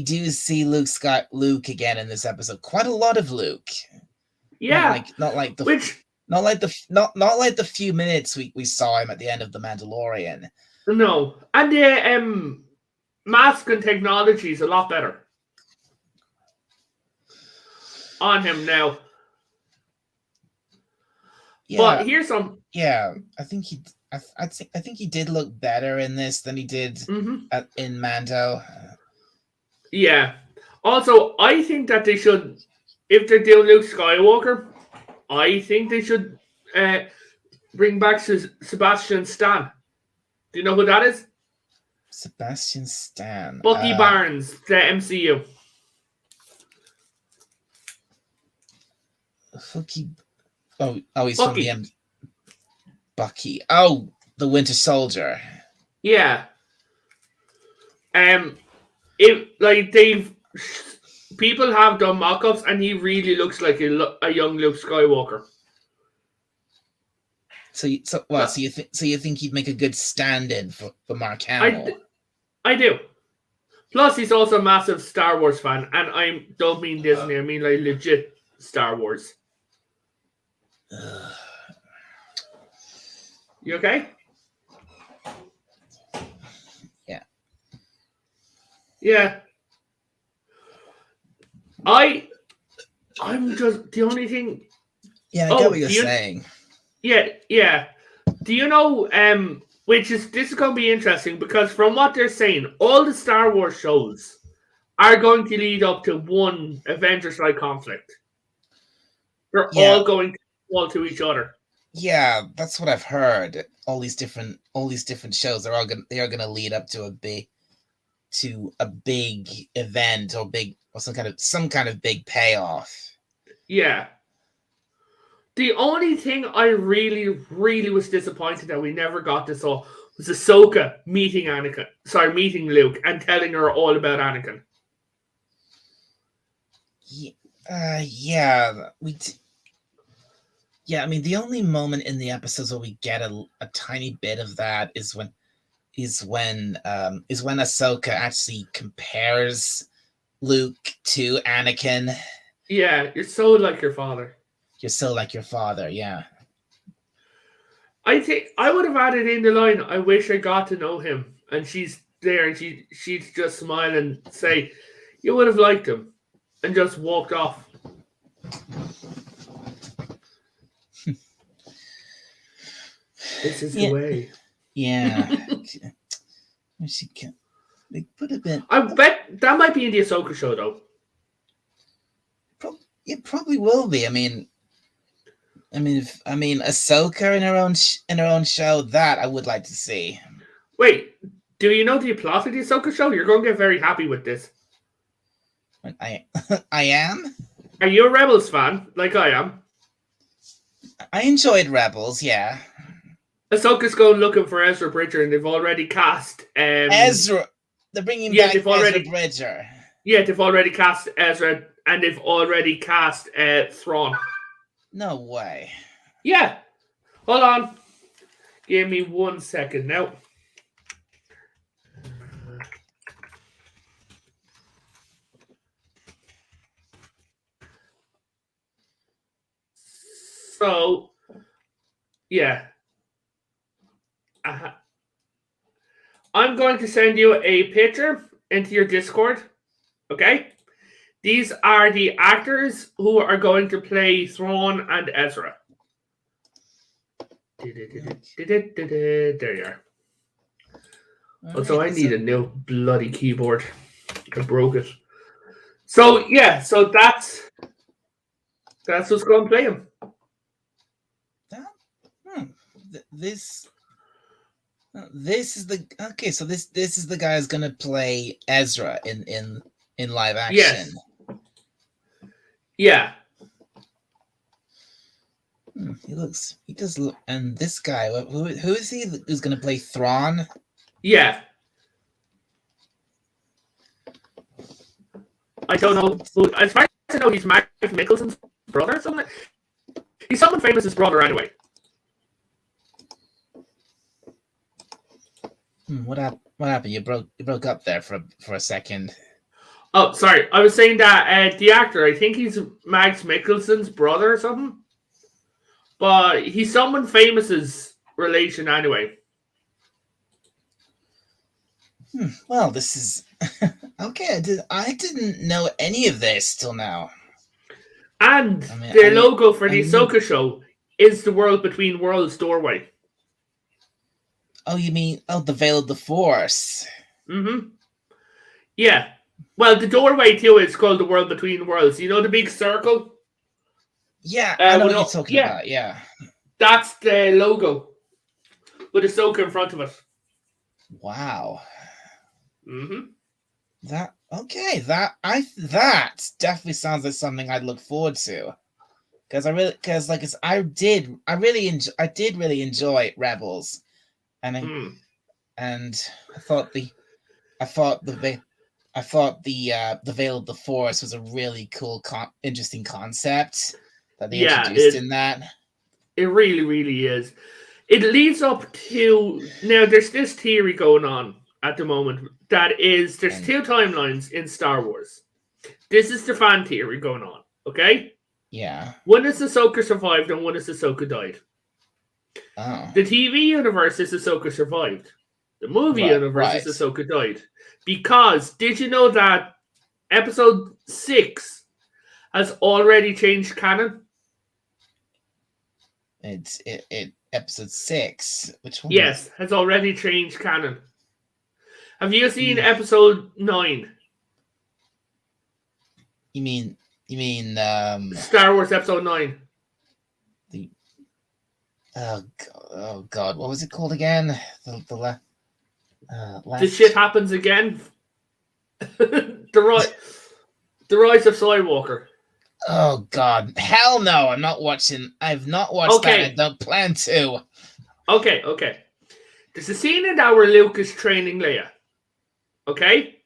do see Luke again in this episode. Quite a lot of Luke. Yeah. Not like the few minutes we saw him at the end of The Mandalorian. No. And the mask and technology is a lot better on him now. Yeah. But here's some. Yeah, I think he did look better in this than he did in Mando. Yeah. Also, I think that they should, if they're doing Luke Skywalker, I think they should bring back Sebastian Stan. Do you know who that is? Sebastian Stan. Bucky Barnes, the MCU. Bucky. Oh, he's Bucky. from the Bucky. Oh, the Winter Soldier. Yeah. If like people have done mock-ups, and he really looks like a young Luke Skywalker. So you think he'd make a good stand-in for Mark Hamill? I do. Plus, he's also a massive Star Wars fan, and I don't mean Disney. I mean like legit Star Wars. You okay? Yeah. Yeah. I'm just the only thing. Yeah, I get what you're saying. Yeah. Do you know? This is going to be interesting, because from what they're saying, all the Star Wars shows are going to lead up to one Avengers-like conflict. They're all going to fall to each other. Yeah, that's what I've heard. All these different shows are going to lead up to a big event or some kind of big payoff. Yeah. The only thing I really, really was disappointed that we never got this all was Ahsoka meeting Luke and telling her all about Anakin. Yeah, I mean, the only moment in the episodes where we get a tiny bit of that is when Ahsoka actually compares Luke to Anakin. Yeah, you're so like your father. You're so like your father, yeah. I think I would have added in the line, I wish I got to know him. And she's there and she'd just smile and say, you would have liked him. And just walked off. This is the way. Yeah. She can. They put a bit. I bet that might be in the Ahsoka show, though. It probably will be. I mean, Ahsoka in her own show, that I would like to see. Wait, do you know the plot of the Ahsoka show? You're going to get very happy with this. I am. Are you a Rebels fan, like I am? I enjoyed Rebels, yeah. Ahsoka's going looking for Ezra Bridger, and they've already cast Ezra. They're bringing back Ezra Bridger. Yeah, they've already cast Ezra, and they've already cast Thrawn. No way. Yeah. Hold on. Give me 1 second now. So, yeah. I'm going to send you a picture into your Discord. Okay? These are the actors who are going to play Thrawn and Ezra. There you are. Also, I need a new bloody keyboard. I broke it. So, yeah. So that's what's going to play him. This is the So this is the guy who's gonna play Ezra in live action. Yes. Yeah. He does look. And this guy, who is he? Who's gonna play Thrawn? Yeah. I don't know. As far as I know, he's Mark Mickelson's brother or something. He's someone famous' brother anyway. What happened? You broke up there for a second. Oh, sorry. I was saying that the actor, I think he's Max Mikkelsen's brother or something. But he's someone famous's relation anyway. Well, this is okay. I didn't know any of this till now. And their logo for the Ahsoka show is the World Between Worlds doorway. Oh, you mean the Veil of the Force? Mm-hmm. Yeah. Well, the doorway too is called the World Between Worlds. You know the big circle? Yeah, I know what you're talking about. Yeah. That's the logo with Ahsoka in front of it. Wow. Mm-hmm. That definitely sounds like something I'd look forward to. I did really enjoy Rebels, and I thought the Veil of the Force was a really cool, interesting concept that they introduced in that. It really, really is. It leads up to now. There's this theory going on at the moment that is there's two timelines in Star Wars. This is the fan theory going on. Okay. Yeah. One is Ahsoka survived and one is Ahsoka died. Oh. The TV universe is Ahsoka survived. The movie universe is Ahsoka died. Because did you know that episode 6 has already changed canon? It's episode 6. Which one? Yes, has already changed canon. Have you seen episode 9? You mean Star Wars episode 9? Oh God, what was it called again? The shit happens again. the rise of Skywalker. Oh God, hell no! I'm not watching. I've not watched that. I don't plan to. Okay. There's a scene in that where Luke is training Leia. Okay.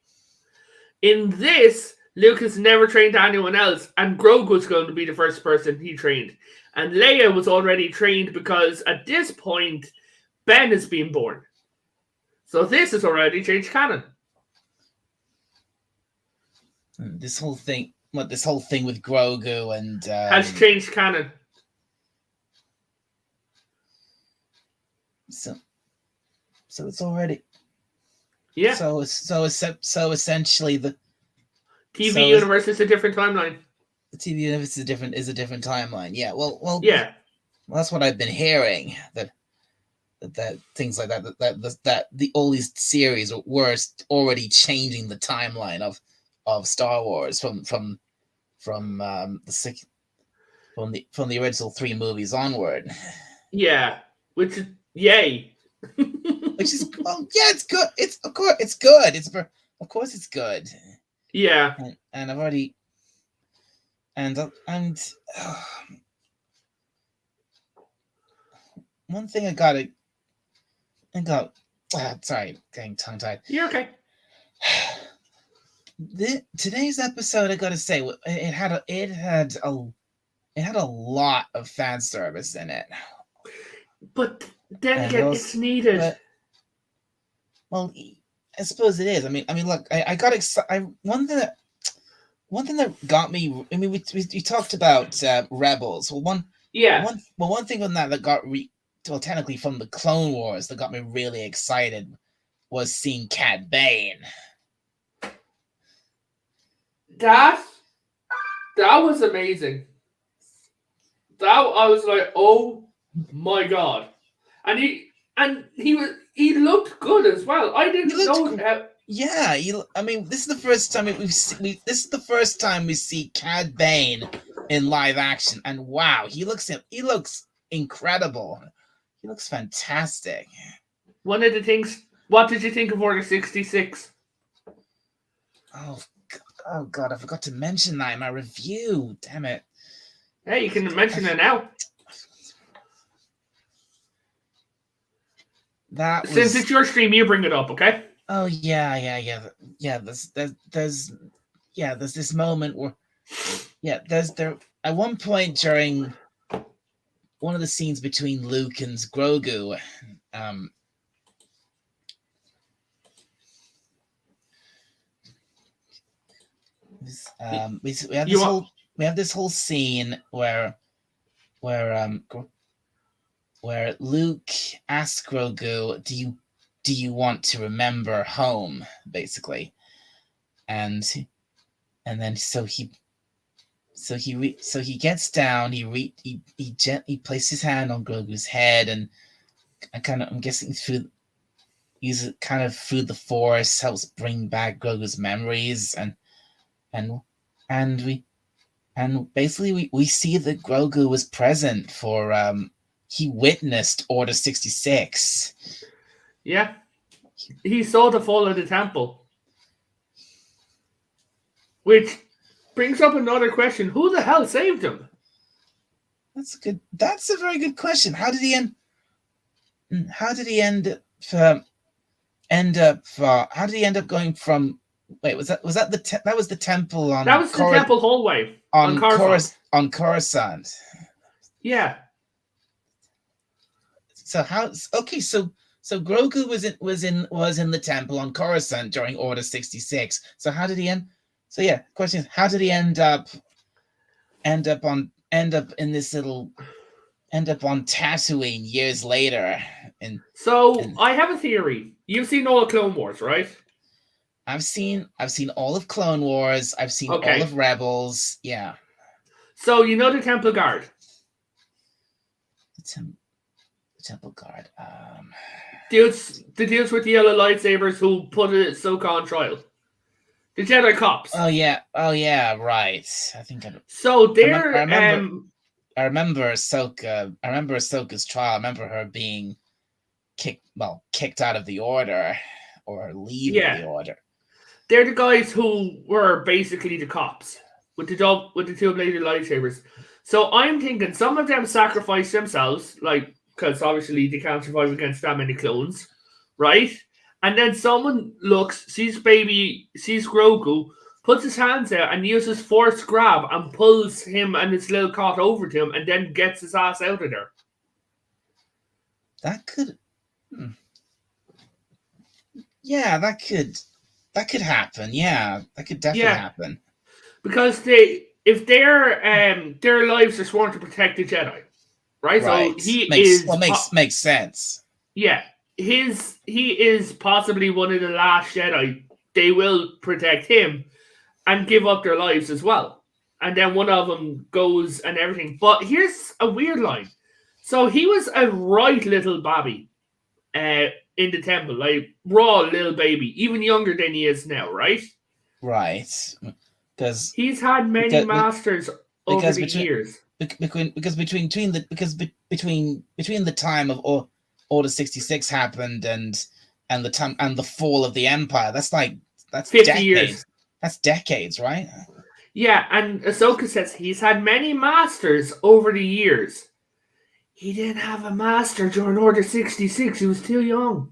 In this, Luke has never trained anyone else, and Grogu's going to be the first person he trained. And Leia was already trained because at this point, Ben has been born. So this has already changed canon. This whole thing with Grogu and has changed canon. So it's already. Yeah. So essentially the TV universe is a different timeline. The TV universe is a different timeline. Yeah. Well. Yeah. Well, that's what I've been hearing. That things like that all these series were already changing the timeline of Star Wars from the original 3 movies onward. Yeah. Which is yay. Which is it's good. Of course it's good. Of course it's good. Yeah. And I've already one thing I got sorry, getting tongue tied. You're okay. Today's episode, I gotta say, it had a lot of fan service in it. But then again, it's needed. Well, I suppose it is. I mean, look, I got excited. One thing that got me. I mean, we talked about Rebels. Well, one thing on that got technically from the Clone Wars that got me really excited was seeing Cad Bane. That was amazing. I was like, oh my God, and he looked good as well. I didn't know. Yeah, I mean, this is the first time this is the first time we see Cad Bane in live action, and wow, he looks incredible. He looks fantastic. One of the things. What did you think of Order 66? Oh God, I forgot to mention that in my review. Damn it. Yeah, you can mention it now. Since it's your stream, you bring it up, okay? Oh yeah. There's this moment where at one point during one of the scenes between Luke and Grogu, We have this whole scene where Luke asks Grogu, do you want to remember home, basically, and then so he gets down, he gently places his hand on Grogu's head, and I'm guessing through the Force helps bring back Grogu's memories, and basically we see that Grogu was present for he witnessed Order 66. Yeah. He saw the fall of the temple. Which brings up another question. Who the hell saved him? That's a very good question. How did he end up going from? Wait, was that the temple on? That was the temple hallway on Coruscant. Yeah. So so Grogu was in the temple on Coruscant during Order 66. So how did he end? So yeah, question is, how did he end up on Tatooine years later? I have a theory. You've seen all of Clone Wars, right? I've seen all of Clone Wars. I've seen all of Rebels. Yeah. So you know the Temple Guard. The Temple Guard. The dudes with the yellow lightsabers who put Ahsoka on trial. The Jedi cops. Oh yeah, right. I think so they're. I remember Ahsoka. I remember Ahsoka's trial. I remember her being kicked out of the Order or leaving the Order. They're the guys who were basically the cops with the two-bladed lightsabers. So I'm thinking some of them sacrificed themselves, because obviously they can't survive against that many clones, right? And then someone sees Grogu, puts his hands out and uses force grab and pulls him and his little cot over to him and then gets his ass out of there. That could... Yeah, that could happen. Yeah, that could definitely happen. Because if their lives are sworn to protect the Jedi, right? So makes sense. Yeah. He is possibly one of the last Jedi. They will protect him and give up their lives as well. And then one of them goes and everything. But here's a weird line. So he was a right little babby in the temple, raw little baby, even younger than he is now, right? Right. Because he's had many masters over the years. Between the time of Order 66 happened and the time and the fall of the Empire, that's 50 decades. Years. That's decades, right? Yeah, and Ahsoka says he's had many masters over the years. He didn't have a master during Order 66. He was too young.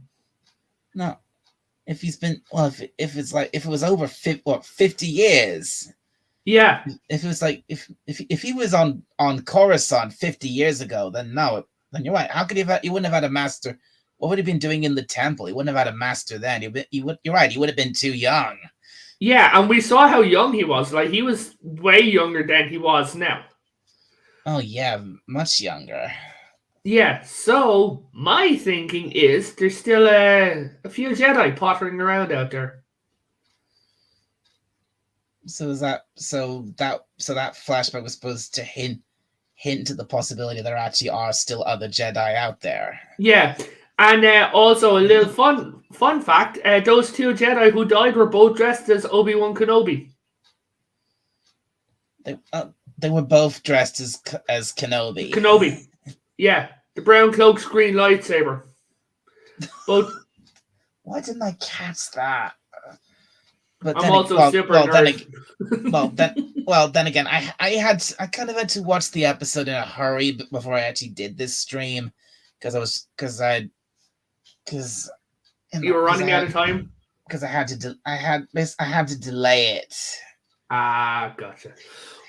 No, if he's been if it was over 50 years. Yeah. If it was if he was on Coruscant 50 years ago, then no. Then you're right. How could he wouldn't have had a master? What would he have been doing in the temple? He wouldn't have had a master then. You're right. He would have been too young. Yeah, and we saw how young he was. He was way younger than he was now. Oh yeah, much younger. Yeah. So my thinking is there's still a few Jedi pottering around out there. So that flashback was supposed to hint to the possibility there actually are still other Jedi out there. Yeah, and also a little fun fact: those two Jedi who died were both dressed as Obi-Wan Kenobi. They were both dressed as Kenobi. Kenobi, yeah, the brown cloak's green lightsaber. But why didn't I catch that? But I'm also super nerd. Then again, I kind of had to watch the episode in a hurry before I actually did this stream because you were running out of time. Because I had to delay it. Ah, gotcha.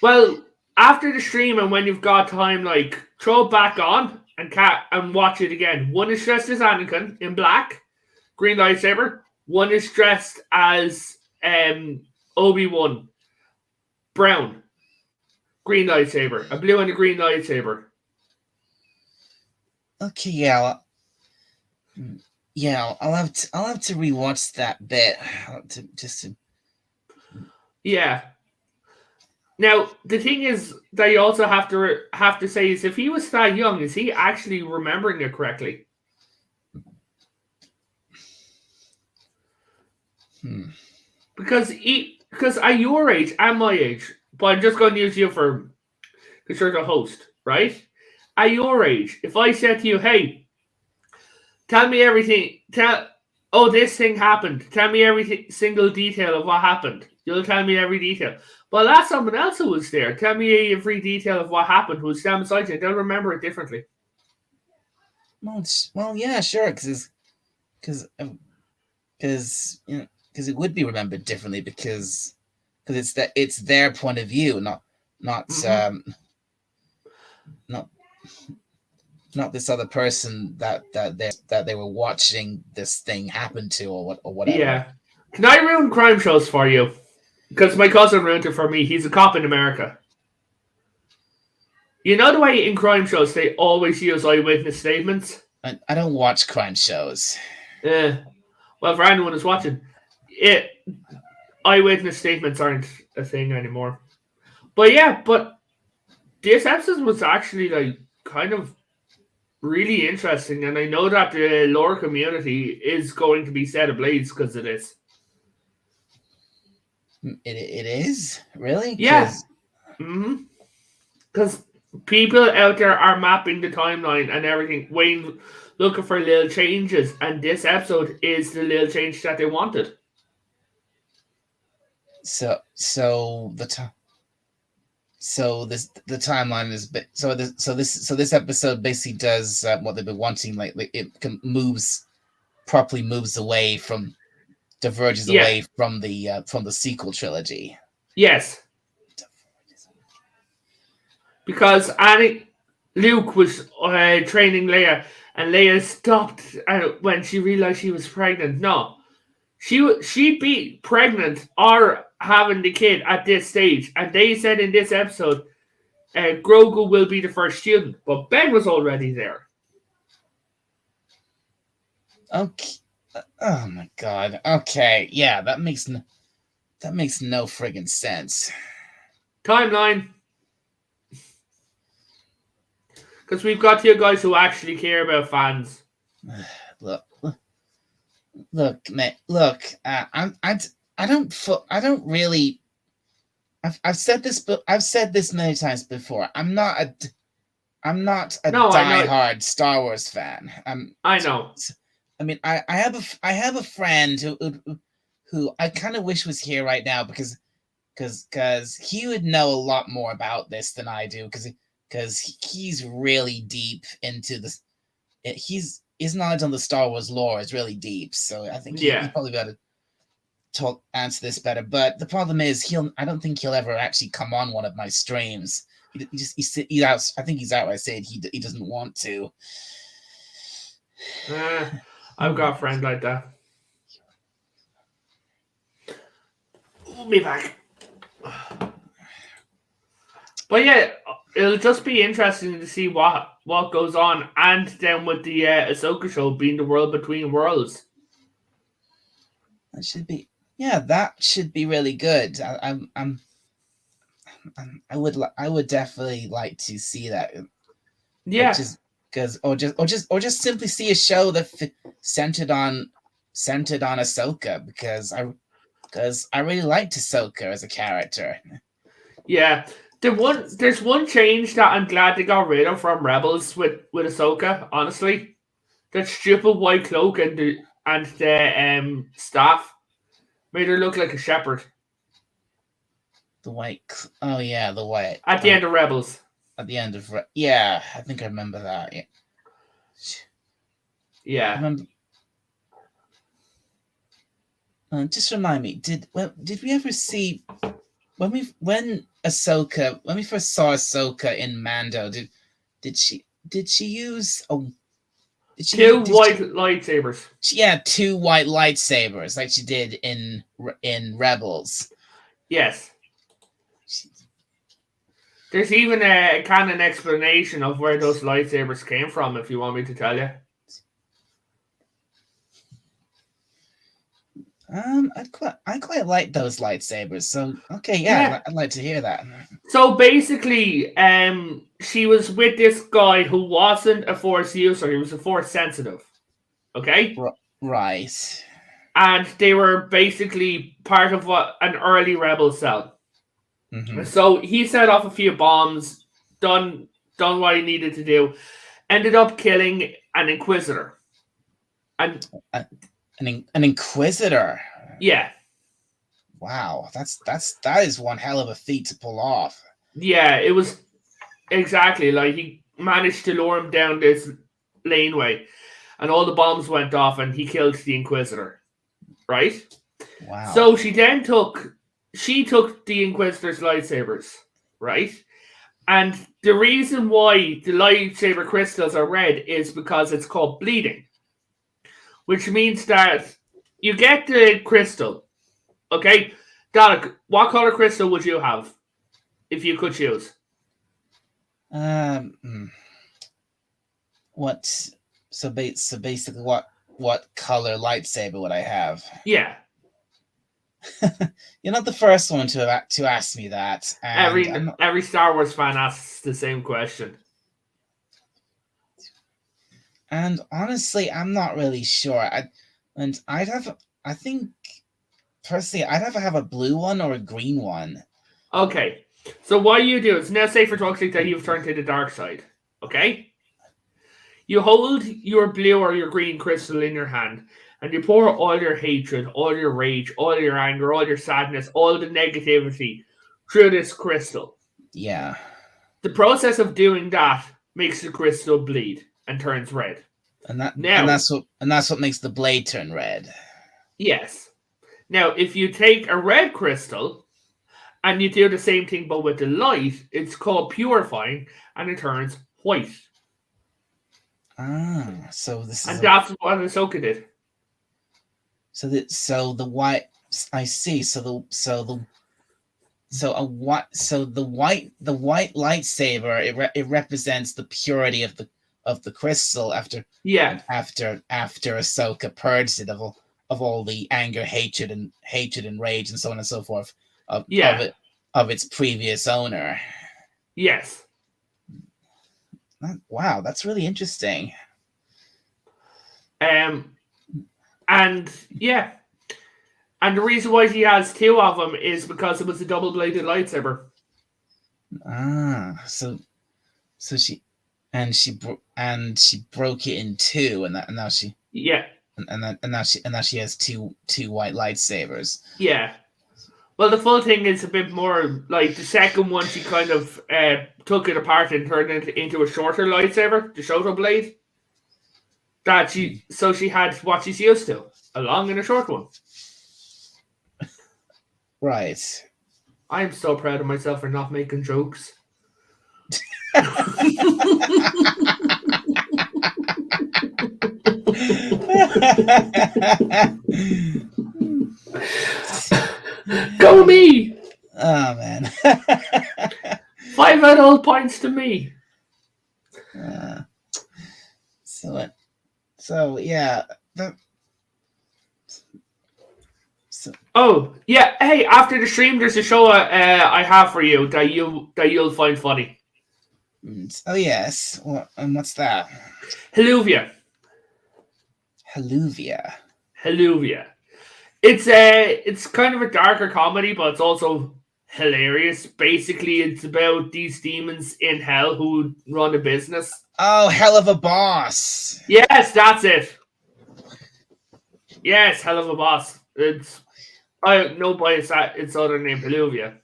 Well, after the stream and when you've got time, throw it back on and watch it again. One is dressed as Anakin in black, green lightsaber. One is dressed as Obi-Wan, brown. Green lightsaber. A blue and a green lightsaber. Okay, yeah. I'll have to rewatch that bit. Yeah. Now the thing is that you also have to say is if he was that young, is he actually remembering it correctly? Because at your age and my age, but I'm just going to use you because you're the host, right? At your age, if I said to you, "Hey, tell me everything," this thing happened. Tell me every single detail of what happened. You'll tell me every detail. But that's someone else who was there. Tell me every detail of what happened. Who's down beside you? They'll remember it differently. Well, yeah, sure, because it would be remembered differently because it's their point of view, not this other person that they were watching this thing happen to or whatever. Yeah. Can I ruin crime shows for you? Because my cousin ruined it for me. He's a cop in America. You know the way in crime shows they always use eyewitness statements? I don't watch crime shows. Well, for anyone who's watching, eyewitness statements aren't a thing anymore. But this episode was actually kind of really interesting, and I know that the lore community is going to be set ablaze because of this. It is? Really? Yeah. Because people out there are mapping the timeline and everything, looking for little changes, and this episode is the little change that they wanted. So the timeline is this episode basically does what they've been wanting, like it moves away from. Diverges away from the sequel trilogy. Yes. Because Luke was training Leia, and Leia stopped when she realized she was pregnant. No, she'd be pregnant or having the kid at this stage, and they said in this episode, Grogu will be the first student, but Ben was already there. Okay. Oh my god. Okay. Yeah, that makes no friggin' sense. Timeline. Because we've got two guys who actually care about fans. Look, mate. Look, I don't really. I've said this, but I've said this many times before. I'm not a diehard Star Wars fan. I know. I mean, I have a friend who I kind of wish was here right now because he would know a lot more about this than I do because he's really deep into this. His knowledge on the Star Wars lore is really deep, so I think he's probably got to answer this better. But the problem is I don't think he'll ever actually come on one of my streams. I think he's outright said he doesn't want to. I've got a friend like that. Me back. But yeah, it'll just be interesting to see what goes on, and then with the Ahsoka show being the world between worlds. That should be really good. I would definitely like to see that. Yeah. Or just simply see a show that centered on Ahsoka because I really liked Ahsoka as a character. Yeah, there's one change that I'm glad they got rid of from Rebels with Ahsoka. Honestly, that stupid white cloak and the staff made her look like a shepherd. The white. Oh yeah, the white. At the end of Rebels. At the end of I think I remember that. Yeah. I remember. Just remind me. Did we ever see when we first saw Ahsoka in Mando? Did she use two white lightsabers? Two white lightsabers like she did in Rebels. Yes. There's even a canon explanation of where those lightsabers came from, if you want me to tell you. I quite like those lightsabers. So okay, yeah. I'd like to hear that. So basically, she was with this guy who wasn't a Force user; he was a Force sensitive. Okay. Right. And they were basically part of an early rebel cell. Mm-hmm. So he set off a few bombs, done what he needed to do, ended up killing an Inquisitor. And an Inquisitor. Yeah. Wow, that is one hell of a feat to pull off. Yeah, it was exactly like he managed to lure him down this laneway, and all the bombs went off, and he killed the Inquisitor. Right? Wow. So she took the Inquisitor's lightsabers, right? And the reason why the lightsaber crystals are red is because it's called bleeding, which means that you get the crystal. Okay, Dalek, what color crystal would you have if you could choose? What? So basically, what color lightsaber would I have? Yeah. You're not the first one to ask me that. And every Star Wars fan asks the same question. And honestly, I'm not really sure. I think personally, I'd have a blue one or a green one. Okay, so what you do is, now say for talk's sake that you've turned to the dark side. Okay, you hold your blue or your green crystal in your hand, and you pour all your hatred, all your rage, all your anger, all your sadness, all the negativity through this crystal. Yeah. The process of doing that makes the crystal bleed and turns red. And that's what makes the blade turn red. Yes. Now, if you take a red crystal and you do the same thing but with the light, it's called purifying, and it turns white. So this is that's what Ahsoka did. So the white, I see. So the white lightsaber, it represents the purity of the crystal after Ahsoka purged it of all the anger, hatred and rage and so on and so forth of its previous owner. Yes. Wow, that's really interesting. And the reason why he has two of them is because it was a double-bladed lightsaber. So she broke it in two, and now she and now she has two white lightsabers. Yeah. Well, the full thing is a bit more like the second one. She kind of took it apart and turned it into a shorter lightsaber, the Shoto blade. So she had what she's used to, a long and a short one. Right. I am so proud of myself for not making jokes. Go me! Oh man. 5 out of all points to me. So yeah. Oh yeah! Hey, after the stream, there's a show I have for you that you'll find funny. Oh yes. And what's that? Haluvia. It's kind of a darker comedy, but it's also hilarious. Basically, it's about these demons in hell who run a business. Oh, Hell of a Boss. Yes, that's it. Yes, Hell of a Boss. I know by its other name, Haluvia.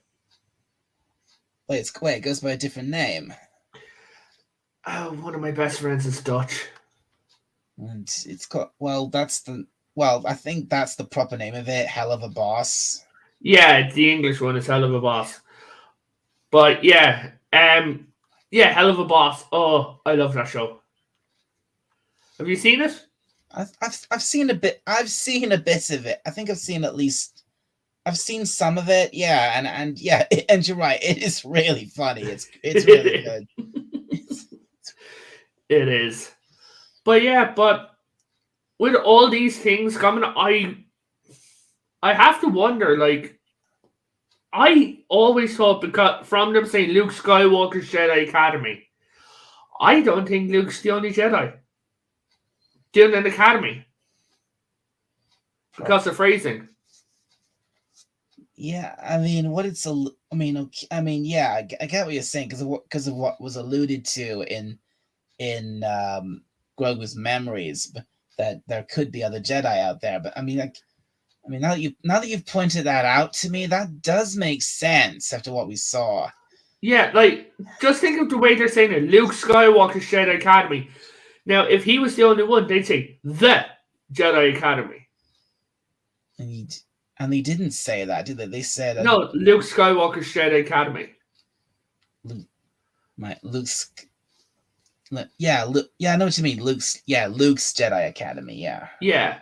Wait, it goes by a different name. Oh, one of my best friends is Dutch. And it's got I think that's the proper name of it, Hell of a Boss. Yeah, the English one is Hell of a Boss. But yeah, Hell of a Boss. Oh, I love that show. Have you seen it? I've seen a bit. I've seen a bit of it. I think I've seen at least I've seen some of it, yeah, and yeah, and you're right, it is really funny. It's really good. It is. But yeah, but with all these things coming, I have to wonder, like, I always thought, because from them saying Luke Skywalker's Jedi Academy, I don't think Luke's the only Jedi doing an academy because of phrasing. Yeah, I mean, what it's a, I mean, okay, I mean, yeah, I get what you're saying because of what was alluded to in Grogu's memories, that there could be other Jedi out there. But I mean, like, I mean, now that you've pointed that out to me, that does make sense after what we saw. Yeah, like, just think of the way they're saying it. Luke Skywalker's Jedi Academy. Now, if he was the only one, they'd say the Jedi Academy. And they didn't say that, did they? They said no, Luke Skywalker's Jedi Academy. Luke's. Yeah, I know what you mean. Luke's Jedi Academy. Yeah. Yeah.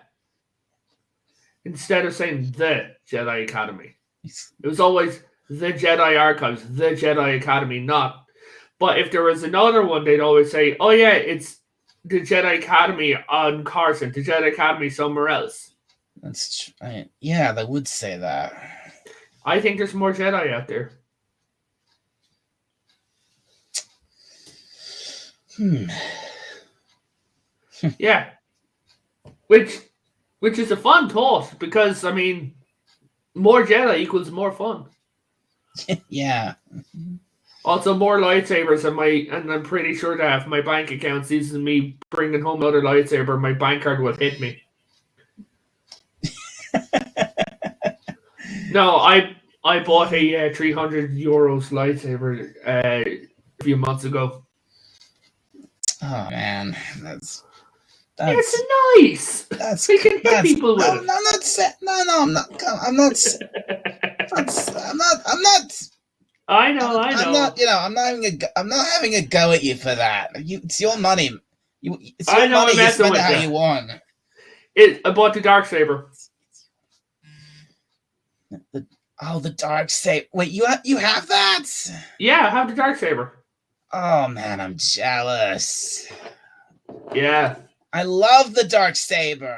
Instead of saying the Jedi Academy, it was always the Jedi Archives, the Jedi Academy, not. But if there was another one, they'd always say, "Oh yeah, it's the Jedi Academy on Carson, the Jedi Academy somewhere else." That's yeah, they would say that. I think there's more Jedi out there. Yeah, which is a fun thought, because I mean, more Jedi equals more fun. Yeah. Also, more lightsabers, and I'm pretty sure that if my bank account sees me bringing home another lightsaber, my bank card will hit me. No, I bought a 300 euros lightsaber a few months ago. Oh man, that's it's nice. That's we can hit people with it. I'm not. I'm not. I know. I'm not. I'm not having a go at you for that. It's your money. It's your money. You spend it how you want. I bought the Darksaber. The Darksaber. Wait, you have that? Yeah, I have the Darksaber. Oh man, I'm jealous. Yeah. I love the Darksaber.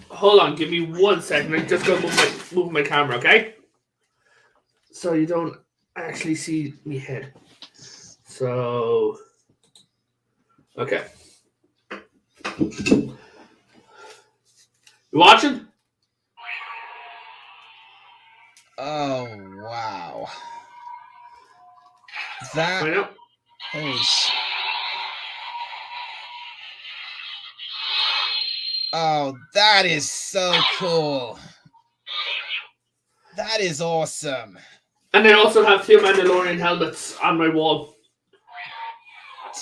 Hold on, give me 1 second. I'm just gonna move my camera, okay? So you don't actually see me head. So, okay. You watching? Oh wow. That. I know. Holy shit. Oh, that is so cool. That is awesome. And I also have 2 Mandalorian helmets on my wall.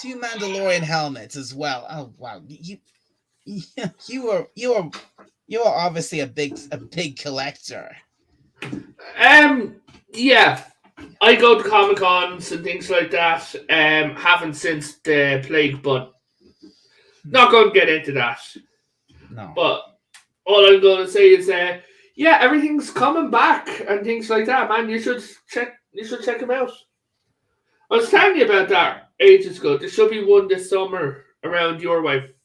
2 Mandalorian helmets as well. Oh wow. You are obviously a big collector. Yeah. I go to Comic Cons and things like that. Haven't since the plague, but not going to get into that. No. But all I'm going to say is, yeah, everything's coming back and things like that, man. You should check them out. I was telling you about that ages ago. There should be one this summer around your way.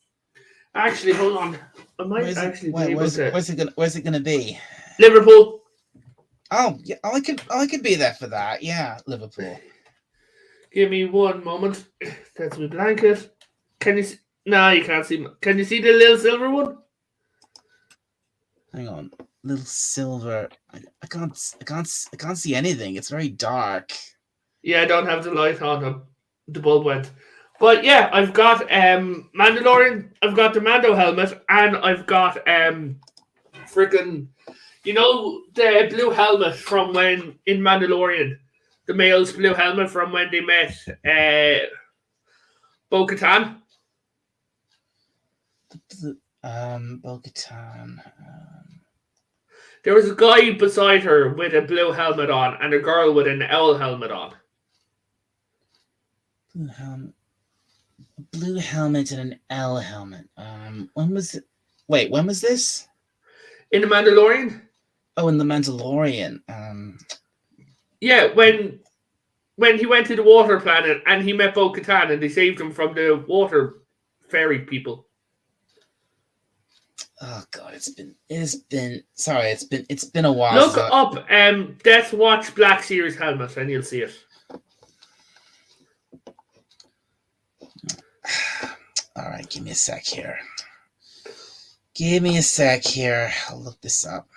Actually, hold on. I might be able to. Where's it gonna be? Liverpool. Oh yeah, I could be there for that. Yeah, Liverpool. Give me 1 moment. That's my blanket. Can you see? No, you can't see. Can you see the little silver one? Hang on, little silver. I can't see anything. It's very dark. Yeah, I don't have the light on. The bulb went. But yeah, I've got Mandalorian. I've got the Mando helmet, and I've got freaking, the blue helmet from when in Mandalorian, the male's blue helmet from when they met Bo-Katan. Bo-Katan. There was a guy beside her with a blue helmet on, and a girl with an owl helmet on. Blue helmet and an owl helmet. When was it? Wait, when was this? In the Mandalorian. Oh, in the Mandalorian. Yeah, when he went to the water planet and he met Bo-Katan and they saved him from the water fairy people. Oh God, it's been a while. Look up Death Watch Black Series helmet and you'll see it. All right, give me a sec here. I'll look this up.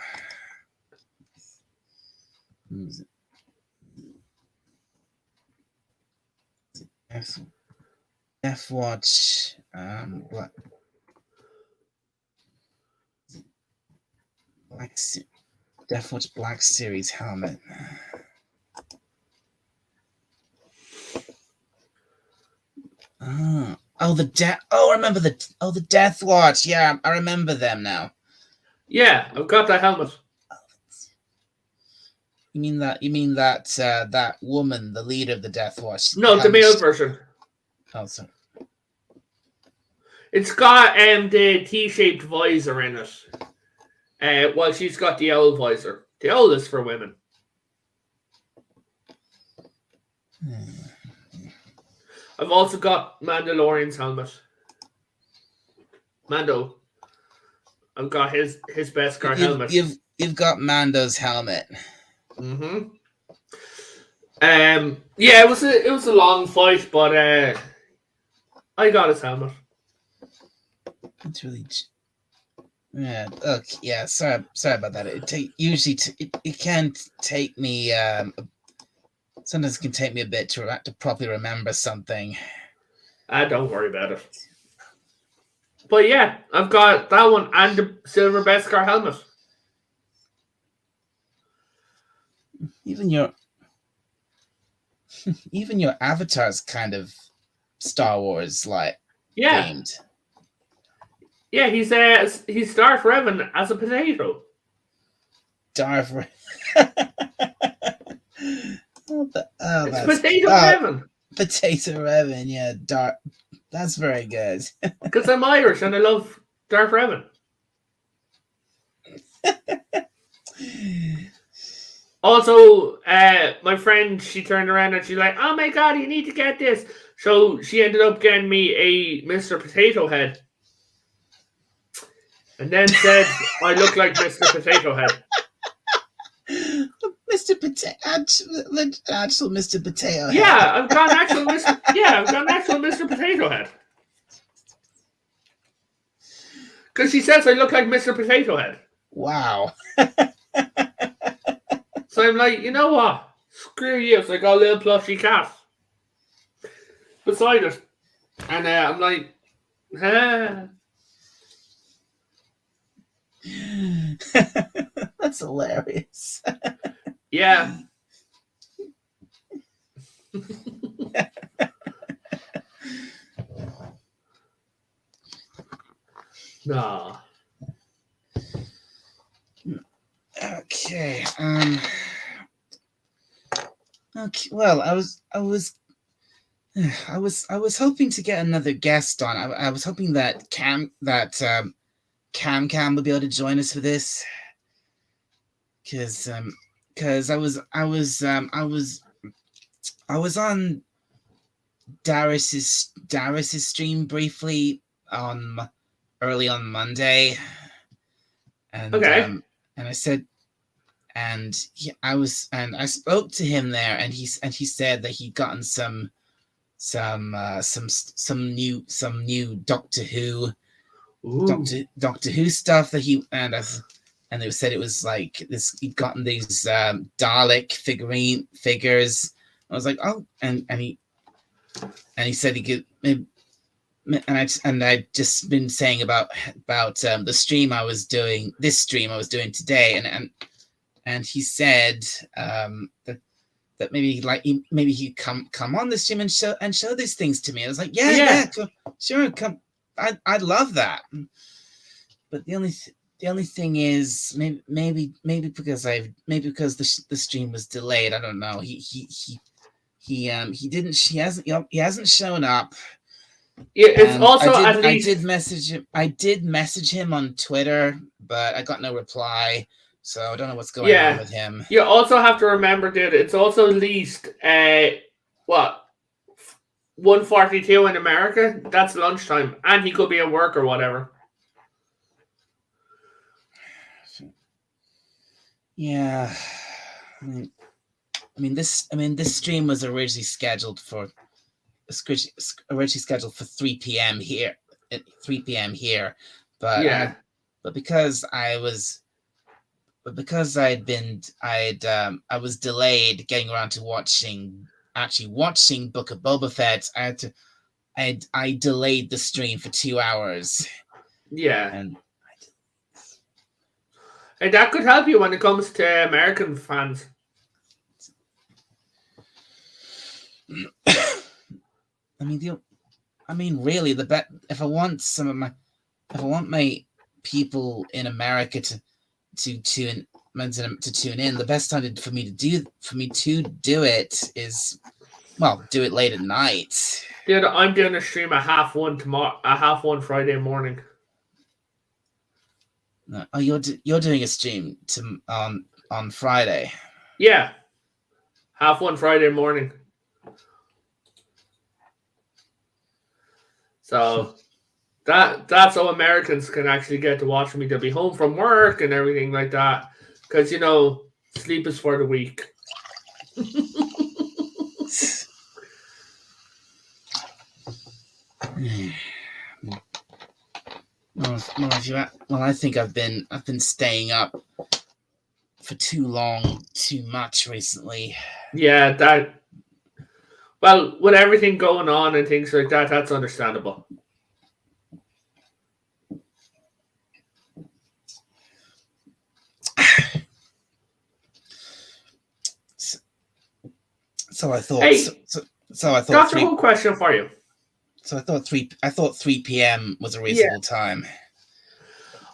Death Watch, Death Watch Black Series helmet. I remember the Death Watch. Yeah, I remember them now. Yeah, I've got that helmet. You mean that woman, the leader of the Death Watch? No, the male version. Oh, sorry. It's got the T-shaped visor in it. Well, she's got the owl visor. The owl is for women. I've also got Mandalorian's helmet. Mando. I've got his Beskar helmet. You've got Mando's helmet. Mm-hmm. Yeah, it was a long fight, but I got his helmet. It's really. Yeah. Okay. Yeah. Sorry about that. It can take me. Sometimes it can take me a bit to properly remember something. Don't worry about it. But yeah, I've got that one and the silver Beskar helmet. Even your avatar's kind of Star Wars themed. Yeah, he's Darth Revan as a potato. Darth Revan. It's Potato Revan. Potato Revan, yeah. That's very good. Because I'm Irish and I love Darth Revan. Also, my friend, she turned around and she's like, "Oh my God, you need to get this." So she ended up getting me a Mr. Potato Head. And then said, "I look like Mr. Potato Head." Mr. Potato, actual Mr. Potato Head. Yeah, I've got an actual Mr. Potato Head. Because she says I look like Mr. Potato Head. Wow. So I'm like, you know what? Screw you. So I got a little plushy cat beside it. And I'm like, That's hilarious. Yeah. Nah. Okay. Okay. Well, I was hoping to get another guest on. I was hoping that Cam would be able to join us for this, because I was on Darius's stream briefly early on Monday, and okay. And I said, I spoke to him there, and he said that he'd gotten some new Doctor Who stuff that and they said it was like this. He'd gotten these Dalek figures. I was like, oh, and he said he could maybe. And I'd just been saying about the stream I was doing today, and he said that maybe he'd come on the stream and show these things to me. I was like, yeah, sure, come. I'd love that. But the only thing is maybe because the stream was delayed. I don't know. He hasn't shown up. Yeah, it's also I did message him on Twitter, but I got no reply. so I don't know what's going on with him. You also have to remember, dude, it's also at least 1:42 in America. That's lunchtime, and he could be at work or whatever. Yeah, I mean this stream was originally scheduled for 3 p.m. here. At 3 p.m. here, but because I was delayed getting around to watching Book of Boba Fett. I delayed the stream for 2 hours. Yeah, and that could help you when it comes to American fans. Really, if I want my people in America to tune in, the best time for me to do it is, do it late at night. Dude, I'm doing a stream at 1:30 Friday morning. Oh, you're doing a stream on Friday? Yeah, 1:30 Friday morning. So that's how Americans can actually get to watch me. They'll be home from work and everything like that, because sleep is for the weak. I think I've been staying up for too much recently. Yeah, with everything going on and things like that, that's understandable. So I thought. Hey, so I thought. Doctor Who question for you. So I thought 3 p.m. was a reasonable time.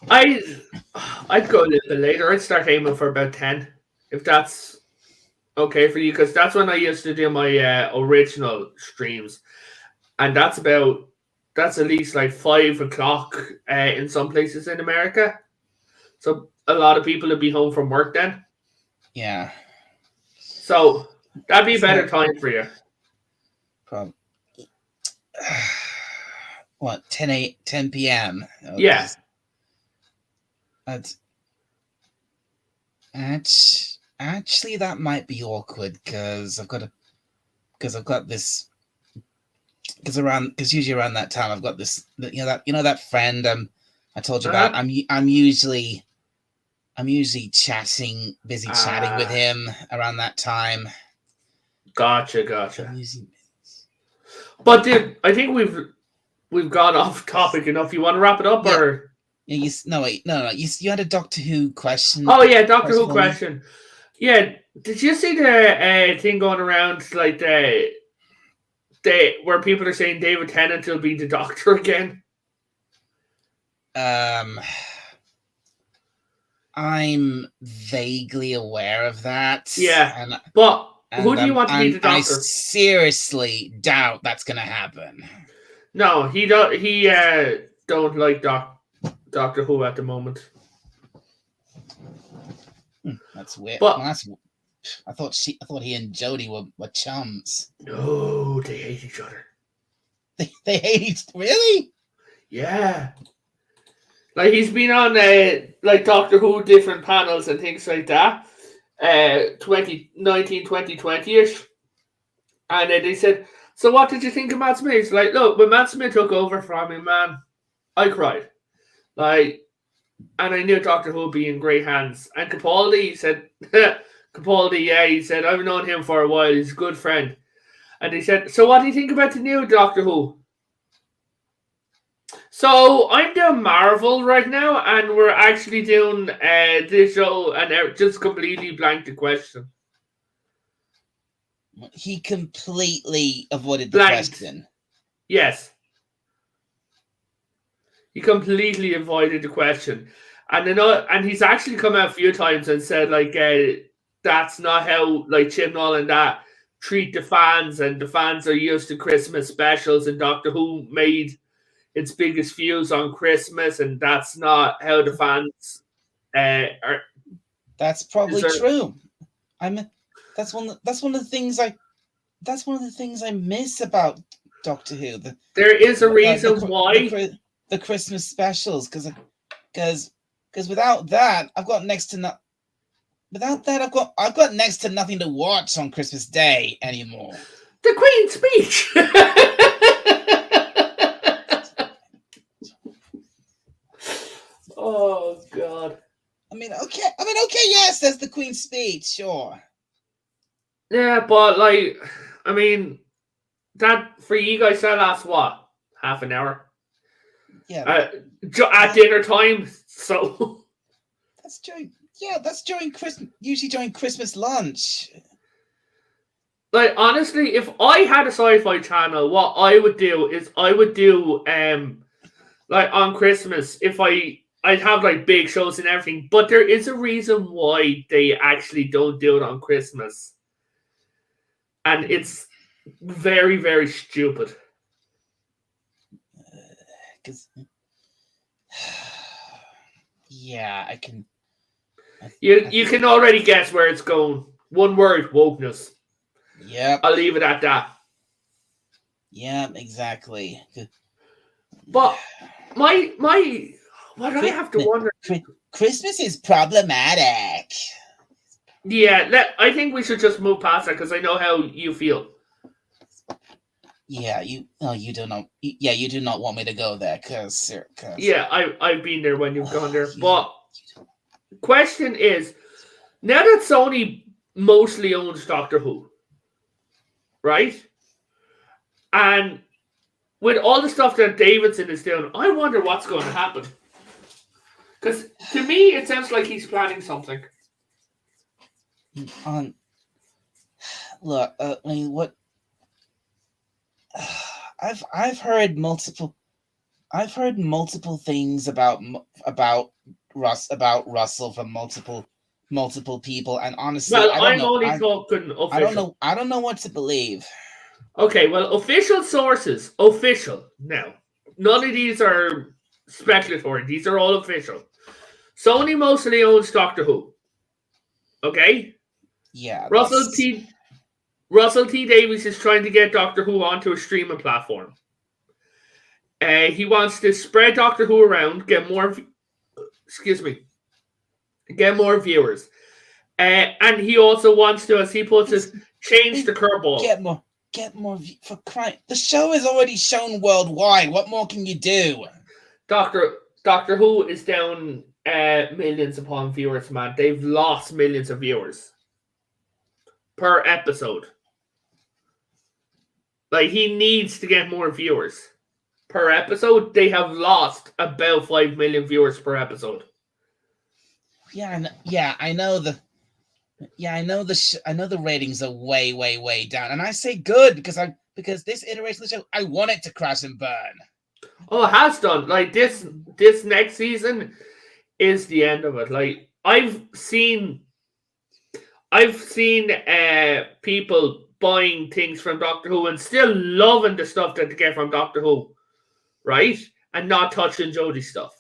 I'd go a little bit later. I'd start aiming for about 10, if that's okay for you, because that's when I used to do my original streams, and that's at least like 5 o'clock in some places in America. So a lot of people would be home from work then. Yeah. So that'd be a better time for you. Probably. What, 10 p.m.? Oh, yeah. That's actually that might be awkward, because usually around that time I've got this, that friend I told you about. I'm usually chatting with him around that time. Gotcha. But dude, I think we've gone off topic enough. You want to wrap it up, or? Yeah, no. You had a Doctor Who question. Oh yeah, Doctor Who question. Yeah, did you see the thing going around, like the where people are saying David Tennant will be the Doctor again? I'm vaguely aware of that. Yeah, but who do you want to be the Doctor? I seriously doubt that's going to happen. No, he don't like Doctor Who at the moment. That's weird. But I thought he and Jodie were chums. No, they hate each other. They hate really? Yeah. Like, he's been on like Doctor Who different panels and things like that. 2019, 2020-ish. And they said, so what did you think of Matt Smith? He's like, look, when Matt Smith took over from me, man, I cried. Like, and I knew Doctor Who would be in great hands. And Capaldi, he said, he said, I've known him for a while. He's a good friend. And he said, so what do you think about the new Doctor Who? So I'm doing Marvel right now, and we're actually doing this show, and I just completely blanked the question. He completely avoided the question. Yes. He completely avoided the question. And he's actually come out a few times and said, like, that's not how, like, Chibnall and that treat the fans, and the fans are used to Christmas specials, and Doctor Who made its biggest views on Christmas, and that's not how the fans are. That's probably true. That's one of the things I miss about Doctor Who. There is a reason why the Christmas specials, because without that I've got next to nothing to watch on Christmas Day anymore. The Queen's speech. Oh God. I mean, okay, yes, there's the Queen's speech, sure. Yeah, but like, I mean, that for you guys that lasts what? Half an hour? Yeah. At dinner time, so that's during Christmas, usually during Christmas lunch. Like, honestly, if I had a sci-fi channel, what I would do is like on Christmas, I'd have like big shows and everything, but there is a reason why they actually don't do it on Christmas. And it's very, very stupid. Yeah, I can. You can already guess where it's going. One word: wokeness. Yep. I'll leave it at that. Yeah, exactly. But what I have to wonder. Christmas is problematic. Yeah, I think we should just move past that because I know how you feel. Yeah, you do not. Yeah, you do not want me to go there, cause yeah, I've been there when you've gone there. But question is, now that Sony mostly owns Doctor Who, right? And with all the stuff that Davidson is doing, I wonder what's going to happen. Because to me, it sounds like he's planning something. Look, I mean, what? I've heard multiple things about Russell from multiple people, and honestly, well, I don't I'm know. only talking official. I don't know what to believe. Okay, well, official sources, official. Now, none of these are speculatory. These are all official. Sony mostly owns Doctor Who. Okay? Yeah. Russell T. Davies is trying to get Doctor Who onto a streaming platform. He wants to spread Doctor Who around, get more viewers. And he also wants to, as he puts it, change the curveball. Get more for crying. The show is already shown worldwide. What more can you do? Doctor Who is down millions upon viewers, man. They've lost millions of viewers per episode. Like, he needs to get more viewers per episode. They have lost about 5 million viewers per episode. I know the ratings are way down, and I say good because this iteration of the show, I want it to crash and burn. Oh, it has done. Like, this next season is the end of it. Like, I've seen people buying things from Doctor Who and still loving the stuff that they get from Doctor Who, right? And not touching Jodie's stuff.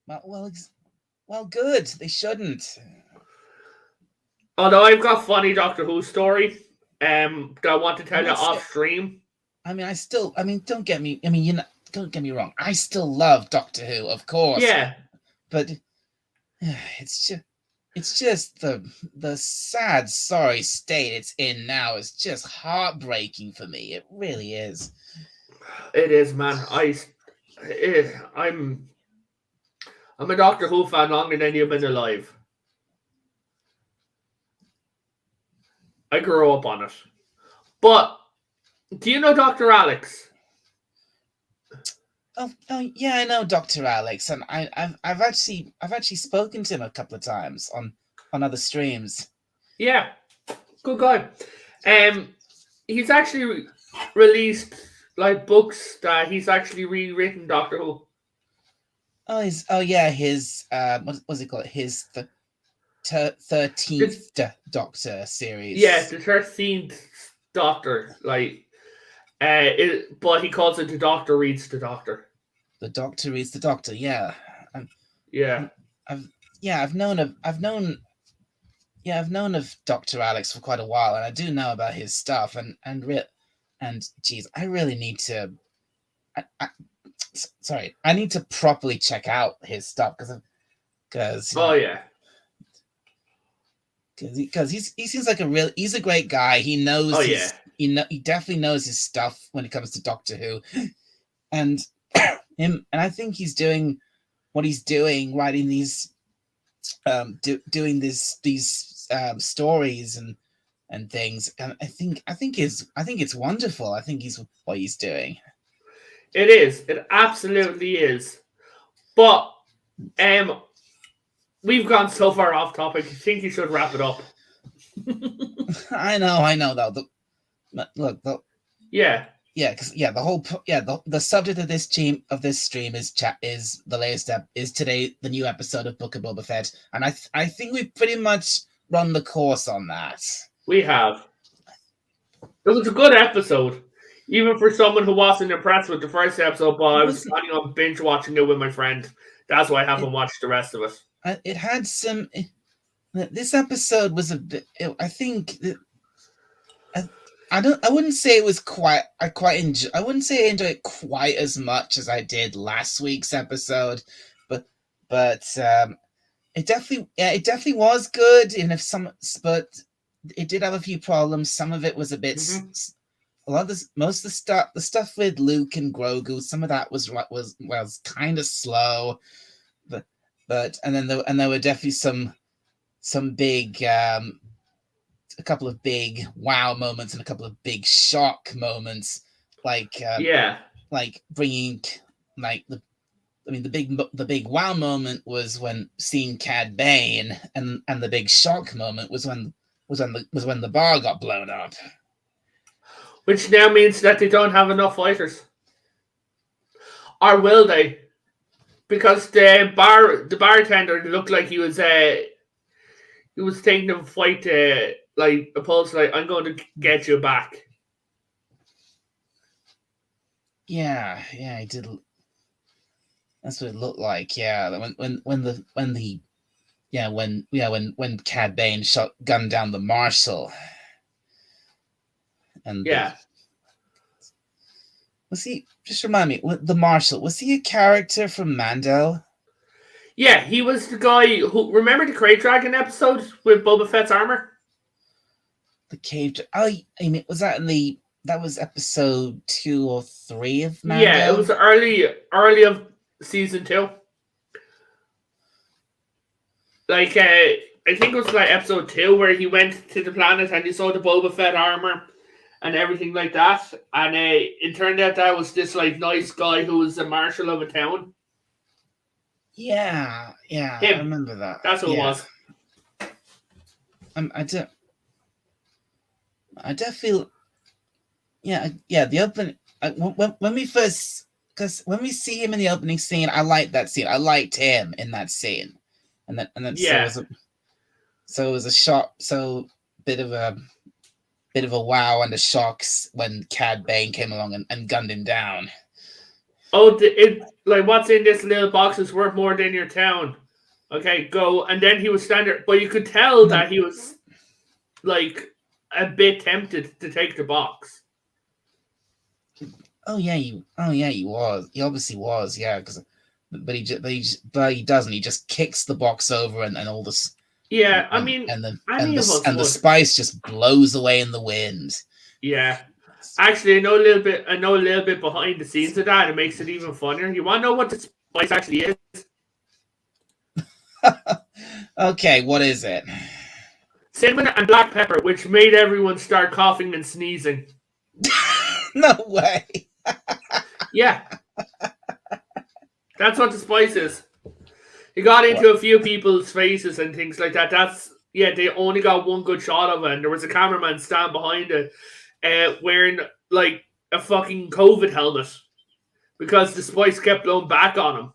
Well, good. They shouldn't. Although I've got funny Doctor Who story that I want to tell you off stream. Don't get me wrong. I still love Doctor Who, of course. Yeah. But it's just the sad, sorry state it's in now is just heartbreaking for me. It really is. It is, man. I'm a Doctor Who fan longer than you've been alive. I grew up on it. But do you know Dr. Alex? Oh yeah, I know Dr. Alex, and I've actually spoken to him a couple of times on other streams. Yeah, good guy. He's actually released like books that he's actually rewritten Doctor Who. His what was it called? His 13th Doctor series. Yeah, the 13th Doctor, like, but he calls it The Doctor Reads the Doctor. The Doctor Reads the Doctor. Yeah. Yeah. I've known I've known of Dr. Alex for quite a while, and I do know about his stuff. And geez, I really need to. I need to properly check out his stuff because Oh yeah, because he seems like he's a great guy. He knows oh his yeah. he definitely knows his stuff when it comes to Doctor Who, and I think he's doing what he's doing, writing these doing these stories and things, and I think it's wonderful. I think he's what he's doing. It is. It absolutely is. But we've gone so far off topic. I think you should wrap it up. I know though. Yeah. Because the whole the subject of this stream is the latest is today the new episode of Book of Boba Fett, and I think we've pretty much run the course on that. We have. It was a good episode, even for someone who wasn't impressed with the first episode. But I was planning on binge watching it with my friend. That's why I haven't watched the rest of it. It had some. This episode was a bit. I think. I wouldn't say it was quite. I wouldn't say I enjoyed it quite as much as I did last week's episode, but it definitely was good. And but it did have a few problems. Some of it was a bit. A lot of this, most of the stuff with Luke and Grogu, some of that was kind of slow, but and there were definitely some big. A couple of big wow moments and a couple of big shock moments, like bringing the big wow moment was when seeing Cad Bane, and the big shock moment was when the bar got blown up, which now means that they don't have enough fighters, or will they? Because the bartender looked like he was thinking of a fight. Like a pulse, like I'm going to get you back. Yeah, he did. That's what it looked like. Yeah, when Cad Bane gunned down the marshal, and was he? Just remind me, the marshal, was he a character from Mando? Yeah, he was the guy who, remember the Krayt Dragon episode with Boba Fett's armor. The cave. I mean, was that that was episode 2 or 3 of Mando? Yeah, it was early of season 2. Like, I think it was like episode 2 where he went to the planet and he saw the Boba Fett armor and everything like that. And it turned out that was this like nice guy who was the marshal of a town. Yeah, Him. I remember that. That's what it was. I definitely, the open when we first, because when we see him in the opening scene, I liked that scene. I liked him in that scene, and then so it was a shock, so bit of a wow and a shock when Cad Bane came along and gunned him down. Oh, like what's in this little box is worth more than your town. Okay, go. And then he was standing, but you could tell that he was like a bit tempted to take the box. Oh yeah, he was. He obviously was. Yeah, but he doesn't. He just kicks the box over and all this. Yeah, the spice just blows away in the wind. Yeah, actually, I know a little bit behind the scenes of that. It makes it even funnier. You want to know what the spice actually is? Okay, what is it? Cinnamon and black pepper, which made everyone start coughing and sneezing. No way. Yeah. That's what the spice is. It got into a few people's faces and things like that. They only got one good shot of it, and there was a cameraman standing behind it wearing like a fucking COVID helmet because the spice kept blowing back on him.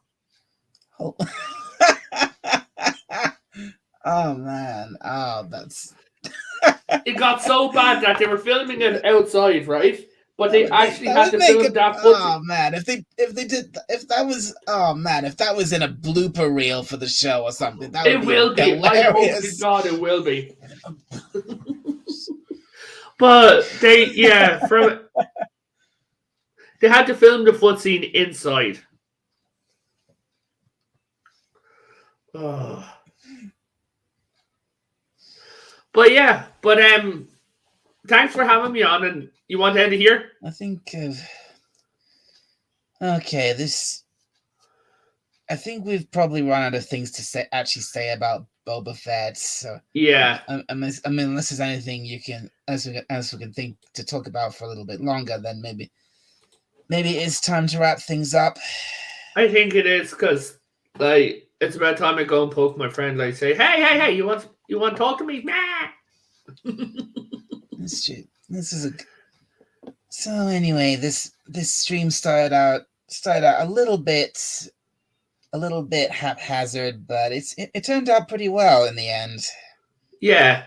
Oh. Oh man, that's. It got so bad that they were filming it outside, right? But they actually had to film that footage. Oh man, if that was in a blooper reel for the show or something, that would be will be. hilarious. I hope to God it will be. But they had to film the foot scene inside. Oh. But thanks for having me on. And you want to end it here? I think okay, I think we've probably run out of things to say about Boba Fett. So yeah, I mean, unless there's anything you can as we can think to talk about for a little bit longer, then maybe it's time to wrap things up. I think it is because it's about time I go and poke my friend. Say, hey, you want to talk to me? Nah. That's true. This is so anyway. This stream started out a little bit haphazard, but it turned out pretty well in the end. Yeah.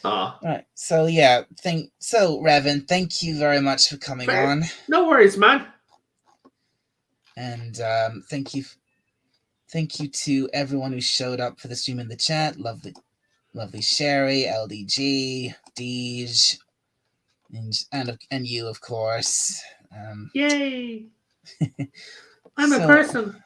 All right. So yeah, Revan, thank you very much for coming on. No worries, man. And thank you to everyone who showed up for the stream in the chat. Lovely Sherry, LDG, Deej, and you, of course. Yay! I'm a person.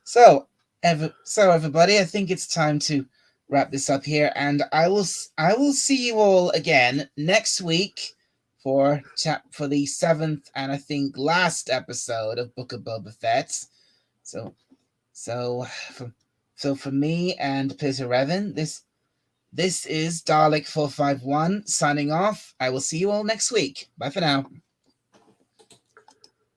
So everybody, I think it's time to wrap this up here, and I will see you all again next week for the 7th and I think last episode of Book of Boba Fett. So for me and Peter Revan, this is Dalek 451 signing off. I will see you all next week. Bye for now.